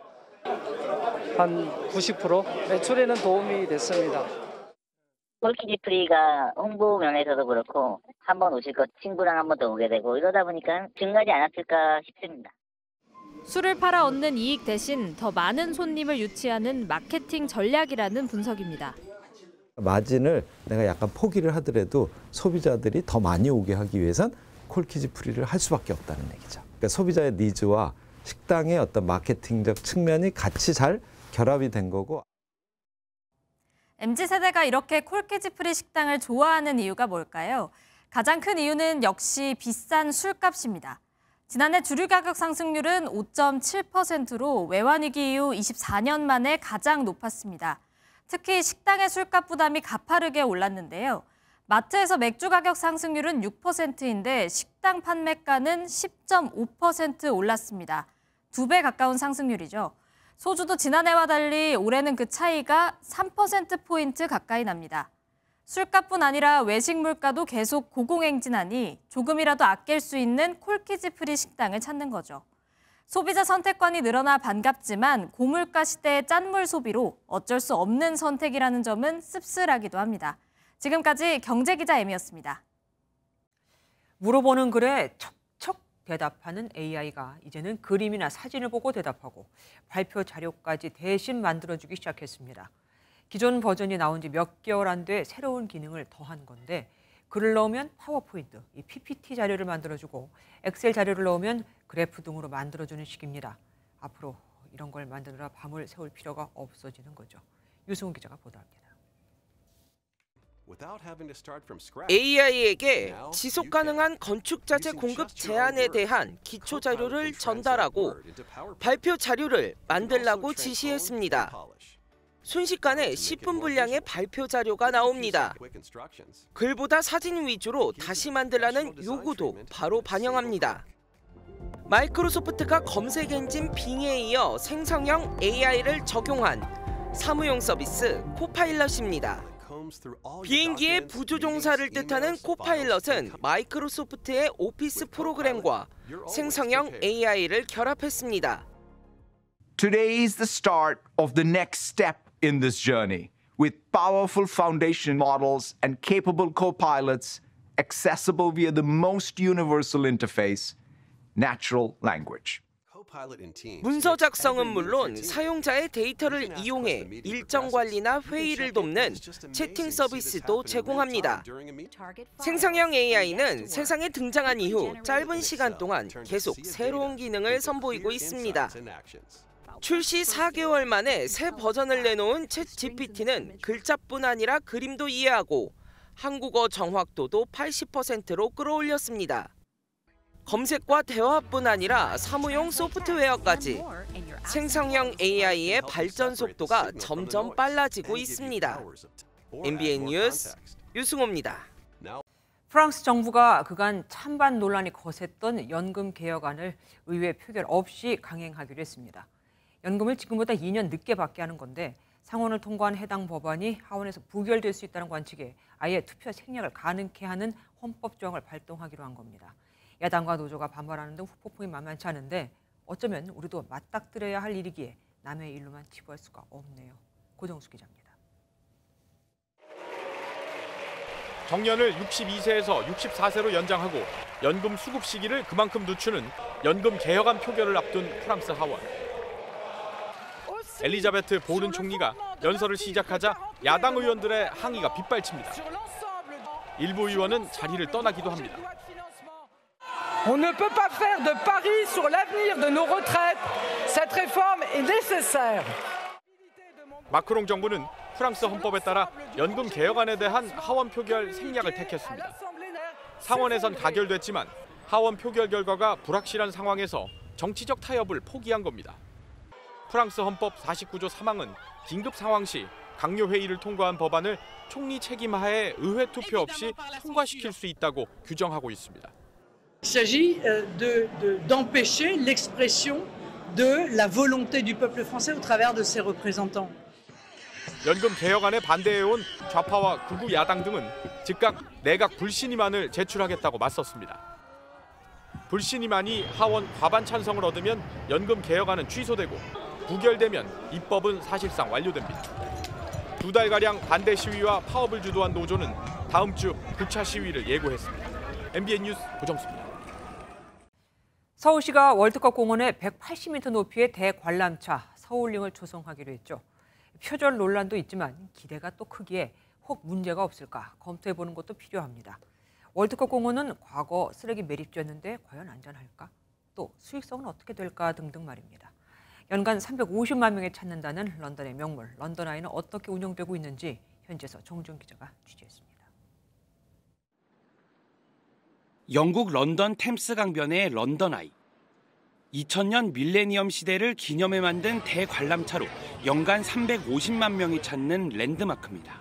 한 90% 매출에는 도움이 됐습니다. 콜키지 프리가 홍보 면에서도 그렇고 한번 오실 것 친구랑 한 번 더 오게 되고 이러다 보니까 증가하지 않았을까 싶습니다. 술을 팔아 얻는 이익 대신 더 많은 손님을 유치하는 마케팅 전략이라는 분석입니다. 마진을 내가 약간 포기를 하더라도 소비자들이 더 많이 오게 하기 위해선 콜키지 프리를 할 수밖에 없다는 얘기죠. 그러니까 소비자의 니즈와 식당의 어떤 마케팅적 측면이 같이 잘 결합이 된 거고. MZ세대가 이렇게 콜키지 프리 식당을 좋아하는 이유가 뭘까요? 가장 큰 이유는 역시 비싼 술값입니다. 지난해 주류 가격 상승률은 5.7%로 외환위기 이후 24년 만에 가장 높았습니다. 특히 식당의 술값 부담이 가파르게 올랐는데요. 마트에서 맥주 가격 상승률은 6%인데 식당 판매가는 10.5% 올랐습니다. 2배 가까운 상승률이죠. 소주도 지난해와 달리 올해는 그 차이가 3%포인트 가까이 납니다. 술값뿐 아니라 외식 물가도 계속 고공행진하니 조금이라도 아낄 수 있는 콜키지 프리 식당을 찾는 거죠. 소비자 선택권이 늘어나 반갑지만 고물가 시대의 짠물 소비로 어쩔 수 없는 선택이라는 점은 씁쓸하기도 합니다. 지금까지 경제기자 M이었습니다. 물어보는 글에 척척 대답하는 AI가 이제는 그림이나 사진을 보고 대답하고 발표 자료까지 대신 만들어주기 시작했습니다. 기존 버전이 나온 지 몇 개월 안 돼 새로운 기능을 더한 건데 글을 넣으면 파워포인트, 이 PPT 자료를 만들어주고 엑셀 자료를 넣으면 그래프 등으로 만들어주는 식입니다. 앞으로 이런 걸 만드느라 밤을 새울 필요가 없어지는 거죠. 유승훈 기자가 보도합니다. AI에게 지속 가능한 건축 자재 공급 제한에 대한 기초 자료를 전달하고 발표 자료를 만들라고 지시했습니다. 순식간에 10분 분량의 발표 자료가 나옵니다. 글보다 사진 위주로 다시 만들라는 요구도 바로 반영합니다. 마이크로소프트가 검색 엔진 빙에 이어 생성형 AI를 적용한 사무용 서비스 코파일럿입니다. 비행기의 부조종사를 뜻하는 코파일럿은 마이크로소프트의 오피스 프로그램과 생성형 AI를 결합했습니다. Today is the start of the next step in this journey, with powerful foundation models and capable co-pilots accessible via the most universal interface, natural language. 문서 작성은 물론 사용자의 데이터를 이용해 일정 관리나 회의를 돕는 채팅 서비스도 제공합니다. 생성형 AI는 세상에 등장한 이후 짧은 시간 동안 계속 새로운 기능을 선보이고 있습니다. 출시 4개월 만에 새 버전을 내놓은 챗GPT는 글자뿐 아니라 그림도 이해하고 한국어 정확도도 80%로 끌어올렸습니다. 검색과 대화뿐 아니라 사무용 소프트웨어까지 생성형 AI의 발전 속도가 점점 빨라지고 있습니다. MBN 뉴스 유승호입니다. 프랑스 정부가 그간 찬반 논란이 거셌던 연금 개혁안을 의회 표결 없이 강행하기로 했습니다. 연금을 지금보다 2년 늦게 받게 하는 건데 상원을 통과한 해당 법안이 하원에서 부결될 수 있다는 관측에 아예 투표 생략을 가능케 하는 헌법 조항을 발동하기로 한 겁니다. 야당과 노조가 반발하는 등 후폭풍이 만만치 않은데 어쩌면 우리도 맞닥뜨려야 할 일이기에 남의 일로만 치부할 수가 없네요. 고정수 기자입니다. 정년을 62세에서 64세로 연장하고 연금 수급 시기를 그만큼 늦추는 연금 개혁안 표결을 앞둔 프랑스 하원. 엘리자베트 보른 총리가 연설을 시작하자 야당 의원들의 항의가 빗발칩니다. 일부 의원은 자리를 떠나기도 합니다. On ne peut pas faire de paris sur l'avenir de nos retraites. Cette réforme est nécessaire. 마크롱 정부는 프랑스 헌법에 따라 연금 개혁안에 대한 하원 표결 생략을 택했습니다. 상원에선 가결됐지만 하원 표결 결과가 불확실한 상황에서 정치적 타협을 포기한 겁니다. 프랑스 헌법 49조 3항은 긴급 상황 시 강요 회의를 통과한 법안을 총리 책임하에 의회 투표 없이 통과시킬 수 있다고 규정하고 있습니다. Il s'agit d'empêcher l'expression de la volonté du peuple français au travers de ses représentants. 연금 개혁안에 반대해온 좌파와 극우 야당 등은 즉각 내각 불신임안을 제출하겠다고 맞섰습니다. 불신임안이 하원 과반 찬성을 얻으면 연금 개혁안은 취소되고 부결되면 입법은 사실상 완료됩니다. 2달가량 반대 시위와 파업을 주도한 노조는 다음 주 부차 시위를 예고했습니다. MBN 뉴스 고정수입니다. 서울시가 월드컵 공원에 180m 높이의 대관람차 서울링을 조성하기로 했죠. 표절 논란도 있지만 기대가 또 크기에 혹 문제가 없을까 검토해보는 것도 필요합니다. 월드컵 공원은 과거 쓰레기 매립지였는데 과연 안전할까? 또 수익성은 어떻게 될까 등등 말입니다. 연간 350만 명이 찾는다는 런던의 명물 런던 아이는 어떻게 운영되고 있는지 현지에서 정준 기자가 취재했습니다. 영국 런던 템스 강변의 런던 아이. 2000년 밀레니엄 시대를 기념해 만든 대관람차로 연간 350만 명이 찾는 랜드마크입니다.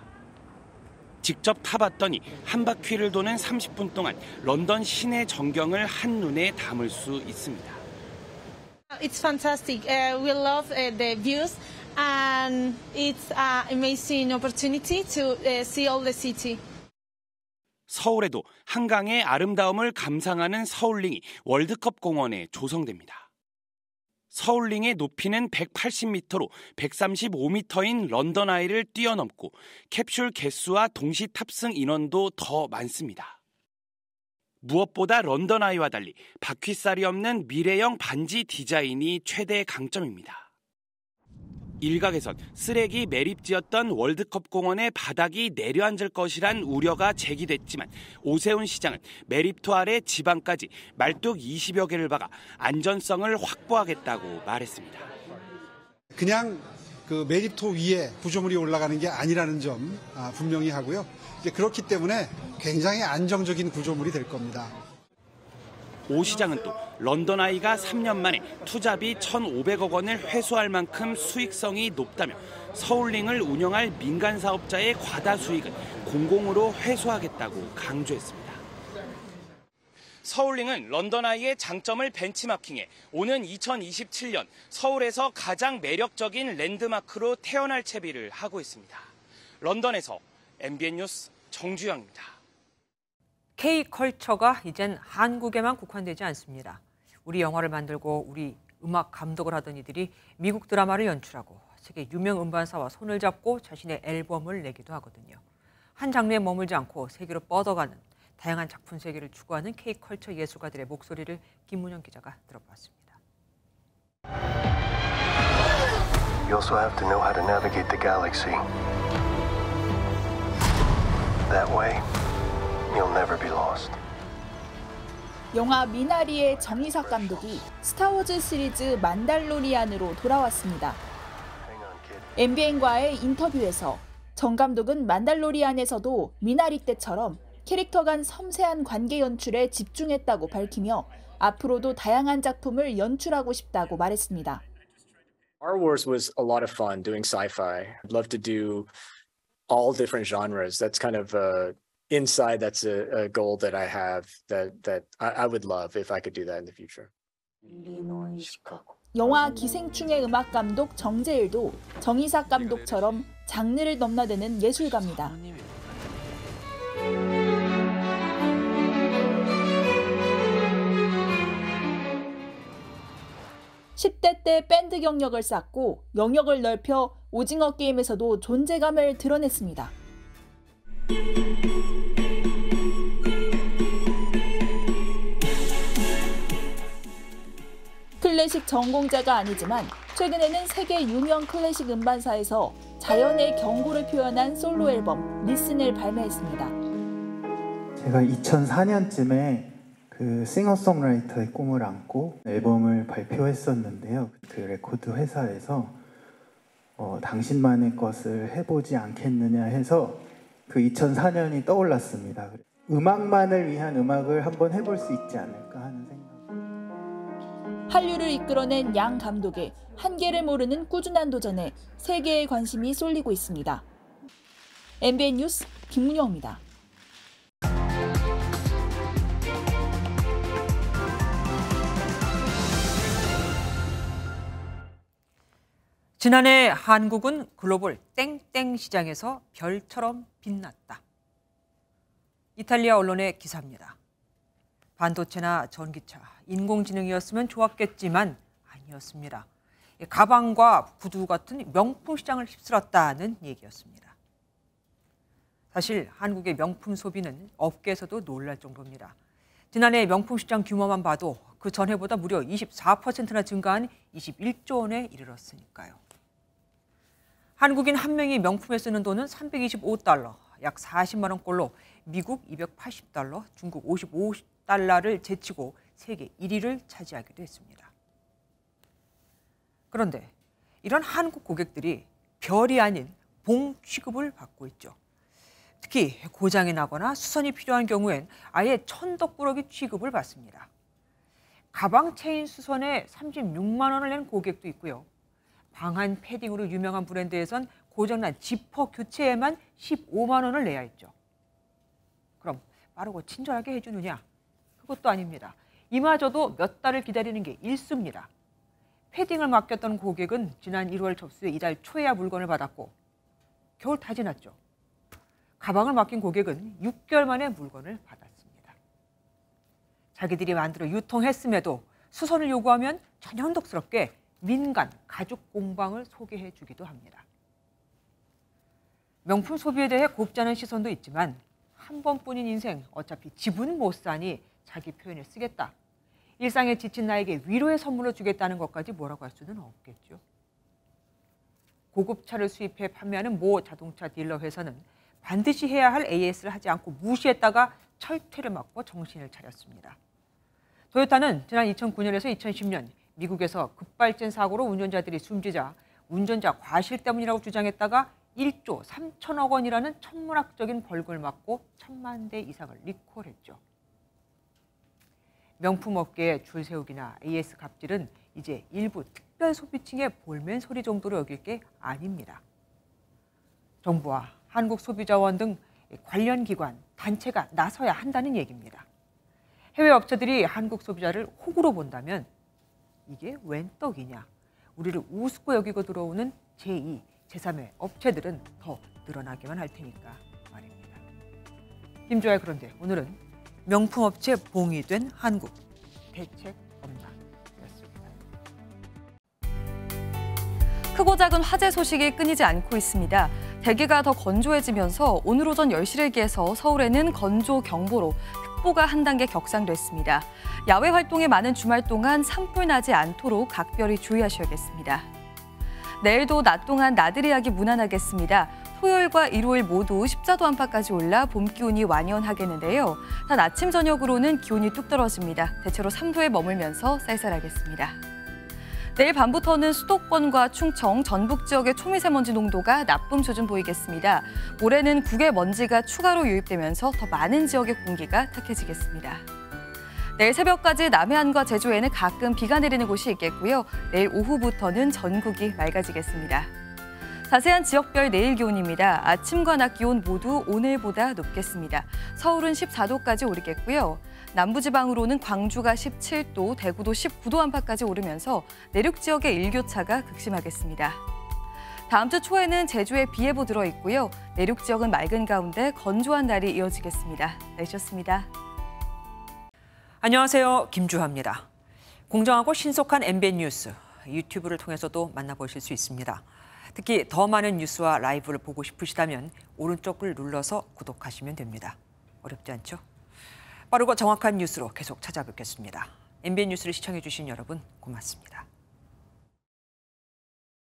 직접 타봤더니 한 바퀴를 도는 30분 동안 런던 시내 전경을 한눈에 담을 수 있습니다. It's fantastic. We love the views and it's an amazing opportunity to see all the city. 서울에도 한강의 아름다움을 감상하는 서울링이 월드컵 공원에 조성됩니다. 서울링의 높이는 180m로 135m인 런던 아이를 뛰어넘고 캡슐 개수와 동시 탑승 인원도 더 많습니다. 무엇보다 런던 아이와 달리 바퀴살이 없는 미래형 반지 디자인이 최대 강점입니다. 일각에선 쓰레기 매립지였던 월드컵 공원의 바닥이 내려앉을 것이란 우려가 제기됐지만 오세훈 시장은 매립토 아래 지방까지 말뚝 20여 개를 박아 안전성을 확보하겠다고 말했습니다. 그냥 그 매립토 위에 구조물이 올라가는 게 아니라는 점 분명히 하고요. 이제 그렇기 때문에 굉장히 안정적인 구조물이 될 겁니다. 오 시장은 또 런던 아이가 3년 만에 투자비 1,500억 원을 회수할 만큼 수익성이 높다며 서울링을 운영할 민간 사업자의 과다 수익은 공공으로 회수하겠다고 강조했습니다. 서울링은 런던 아이의 장점을 벤치마킹해 오는 2027년 서울에서 가장 매력적인 랜드마크로 태어날 채비를 하고 있습니다. 런던에서 MBN 뉴스 정주영입니다. K컬처가 이젠 한국에만 국한되지 않습니다. 우리 영화를 만들고 우리 음악 감독을 하던 이들이 미국 드라마를 연출하고 세계 유명 음반사와 손을 잡고 자신의 앨범을 내기도 하거든요. 한 장르에 머물지 않고 세계로 뻗어가는 다양한 작품 세계를 추구하는 K컬처 예술가들의 목소리를 김문영 기자가 들어봤습니다. You also have to know how to navigate the galaxy. That way, you'll never be lost. 영화 미나리의 정이삭 감독이 스타워즈 시리즈 만달로리안으로 돌아왔습니다. MBN과의 인터뷰에서 정 감독은 만달로리안에서도 미나리 때처럼 캐릭터 간 섬세한 관계 연출에 집중했다고 밝히며 앞으로도 다양한 작품을 연출하고 싶다고 말했습니다. Star Wars was a lot of fun doing sci-fi. I'd love to do all different genres. That's kind of inside. That's a goal that I have that I would love if I could do that in the future. 영화 기생충의 음악 감독 정재일도 정이삭 감독처럼 장르를 넘나드는 예술가입니다. 10대 때 밴드 경력을 쌓고 영역을 넓혀 오징어 게임에서도 존재감을 드러냈습니다. 클래식 전공자가 아니지만 최근에는 세계 유명 클래식 음반사에서 자연의 경고를 표현한 솔로 앨범 리슨을 발매했습니다. 제가 2004년쯤에 그 싱어송라이터의 꿈을 안고 앨범을 발표했었는데요. 그 레코드 회사에서 당신만의 것을 해보지 않겠느냐 해서 그 2004년이 떠올랐습니다. 음악만을 위한 음악을 한번 해볼 수 있지 않을까 하는 생각. 한류를 이끌어낸 양 감독의 한계를 모르는 꾸준한 도전에 세계의 관심이 쏠리고 있습니다. MBN 뉴스 김문영입니다. 지난해 한국은 글로벌 땡땡 시장에서 별처럼 빛났다. 이탈리아 언론의 기사입니다. 반도체나 전기차, 인공지능이었으면 좋았겠지만 아니었습니다. 가방과 구두 같은 명품 시장을 휩쓸었다는 얘기였습니다. 사실 한국의 명품 소비는 업계에서도 놀랄 정도입니다. 지난해 명품 시장 규모만 봐도 그 전해보다 무려 24%나 증가한 21조 원에 이르렀으니까요. 한국인 한 명이 명품에 쓰는 돈은 325달러, 약 40만 원꼴로 미국 280달러, 중국 55달러를 제치고 세계 1위를 차지하기도 했습니다. 그런데 이런 한국 고객들이 별이 아닌 봉 취급을 받고 있죠. 특히 고장이 나거나 수선이 필요한 경우엔 아예 천덕꾸러기 취급을 받습니다. 가방 체인 수선에 36만 원을 낸 고객도 있고요. 방한 패딩으로 유명한 브랜드에선 고장난 지퍼 교체에만 15만 원을 내야 했죠. 그럼 빠르고 친절하게 해주느냐? 그것도 아닙니다. 이마저도 몇 달을 기다리는 게 일쑤입니다. 패딩을 맡겼던 고객은 지난 1월 접수에 이달 초에야 물건을 받았고 겨울 다 지났죠. 가방을 맡긴 고객은 6개월 만에 물건을 받았습니다. 자기들이 만들어 유통했음에도 수선을 요구하면 전형덕스럽게 민간 가죽 공방을 소개해 주기도 합니다. 명품 소비에 대해 곱지 않은 시선도 있지만 한 번뿐인 인생 어차피 집은 못 사니 자기 표현에 쓰겠다. 일상에 지친 나에게 위로의 선물을 주겠다는 것까지 뭐라고 할 수는 없겠죠. 고급차를 수입해 판매하는 모 자동차 딜러 회사는 반드시 해야 할 AS를 하지 않고 무시했다가 철퇴를 맞고 정신을 차렸습니다. 토요타는 지난 2009년에서 2010년 미국에서 급발진 사고로 운전자들이 숨지자 운전자 과실 때문이라고 주장했다가 1조 3천억 원이라는 천문학적인 벌금을 맞고 1,000만 대 이상을 리콜했죠. 명품 업계의 줄 세우기나 AS 갑질은 이제 일부 특별 소비층의 볼멘 소리 정도로 여길 게 아닙니다. 정부와 한국소비자원 등 관련 기관, 단체가 나서야 한다는 얘기입니다. 해외 업체들이 한국 소비자를 호구로 본다면 이게 웬 떡이냐? 우리를 우습고 여기고 들어오는 제2, 제3의 업체들은 더 늘어나기만 할 테니까 말입니다. 김조아의 그런데 오늘은 명품 업체 봉이 된 한국, 대책 없나? 였습니다. 크고 작은 화재 소식이 끊이지 않고 있습니다. 대기가 더 건조해지면서 오늘 오전 10시를 기해서 서울에는 건조 경보로 습보가 한 단계 격상됐습니다. 야외 활동에 많은 주말 동안 산불 나지 않도록 각별히 주의하셔야겠습니다. 내일도 낮 동안 나들이하기 무난하겠습니다. 토요일과 일요일 모두 14도 안팎까지 올라 봄 기온이 완연하겠는데요. 단 아침 저녁으로는 기온이 뚝 떨어집니다. 대체로 3도에 머물면서 쌀쌀하겠습니다. 내일 밤부터는 수도권과 충청, 전북 지역의 초미세먼지 농도가 나쁨 수준 보이겠습니다. 모레는 국외 먼지가 추가로 유입되면서 더 많은 지역의 공기가 탁해지겠습니다. 내일 새벽까지 남해안과 제주에는 가끔 비가 내리는 곳이 있겠고요. 내일 오후부터는 전국이 맑아지겠습니다. 자세한 지역별 내일 기온입니다. 아침과 낮 기온 모두 오늘보다 높겠습니다. 서울은 14도까지 오르겠고요. 남부지방으로는 광주가 17도, 대구도 19도 안팎까지 오르면서 내륙 지역의 일교차가 극심하겠습니다. 다음 주 초에는 제주에 비 예보 들어있고요. 내륙 지역은 맑은 가운데 건조한 날이 이어지겠습니다. 날씨였습니다. 안녕하세요. 김주하입니다. 공정하고 신속한 MBN 뉴스, 유튜브를 통해서도 만나보실 수 있습니다. 특히 더 많은 뉴스와 라이브를 보고 싶으시다면 오른쪽을 눌러서 구독하시면 됩니다. 어렵지 않죠? 빠르고 정확한 뉴스로 계속 찾아뵙겠습니다. MBN 뉴스를 시청해주신 여러분 고맙습니다.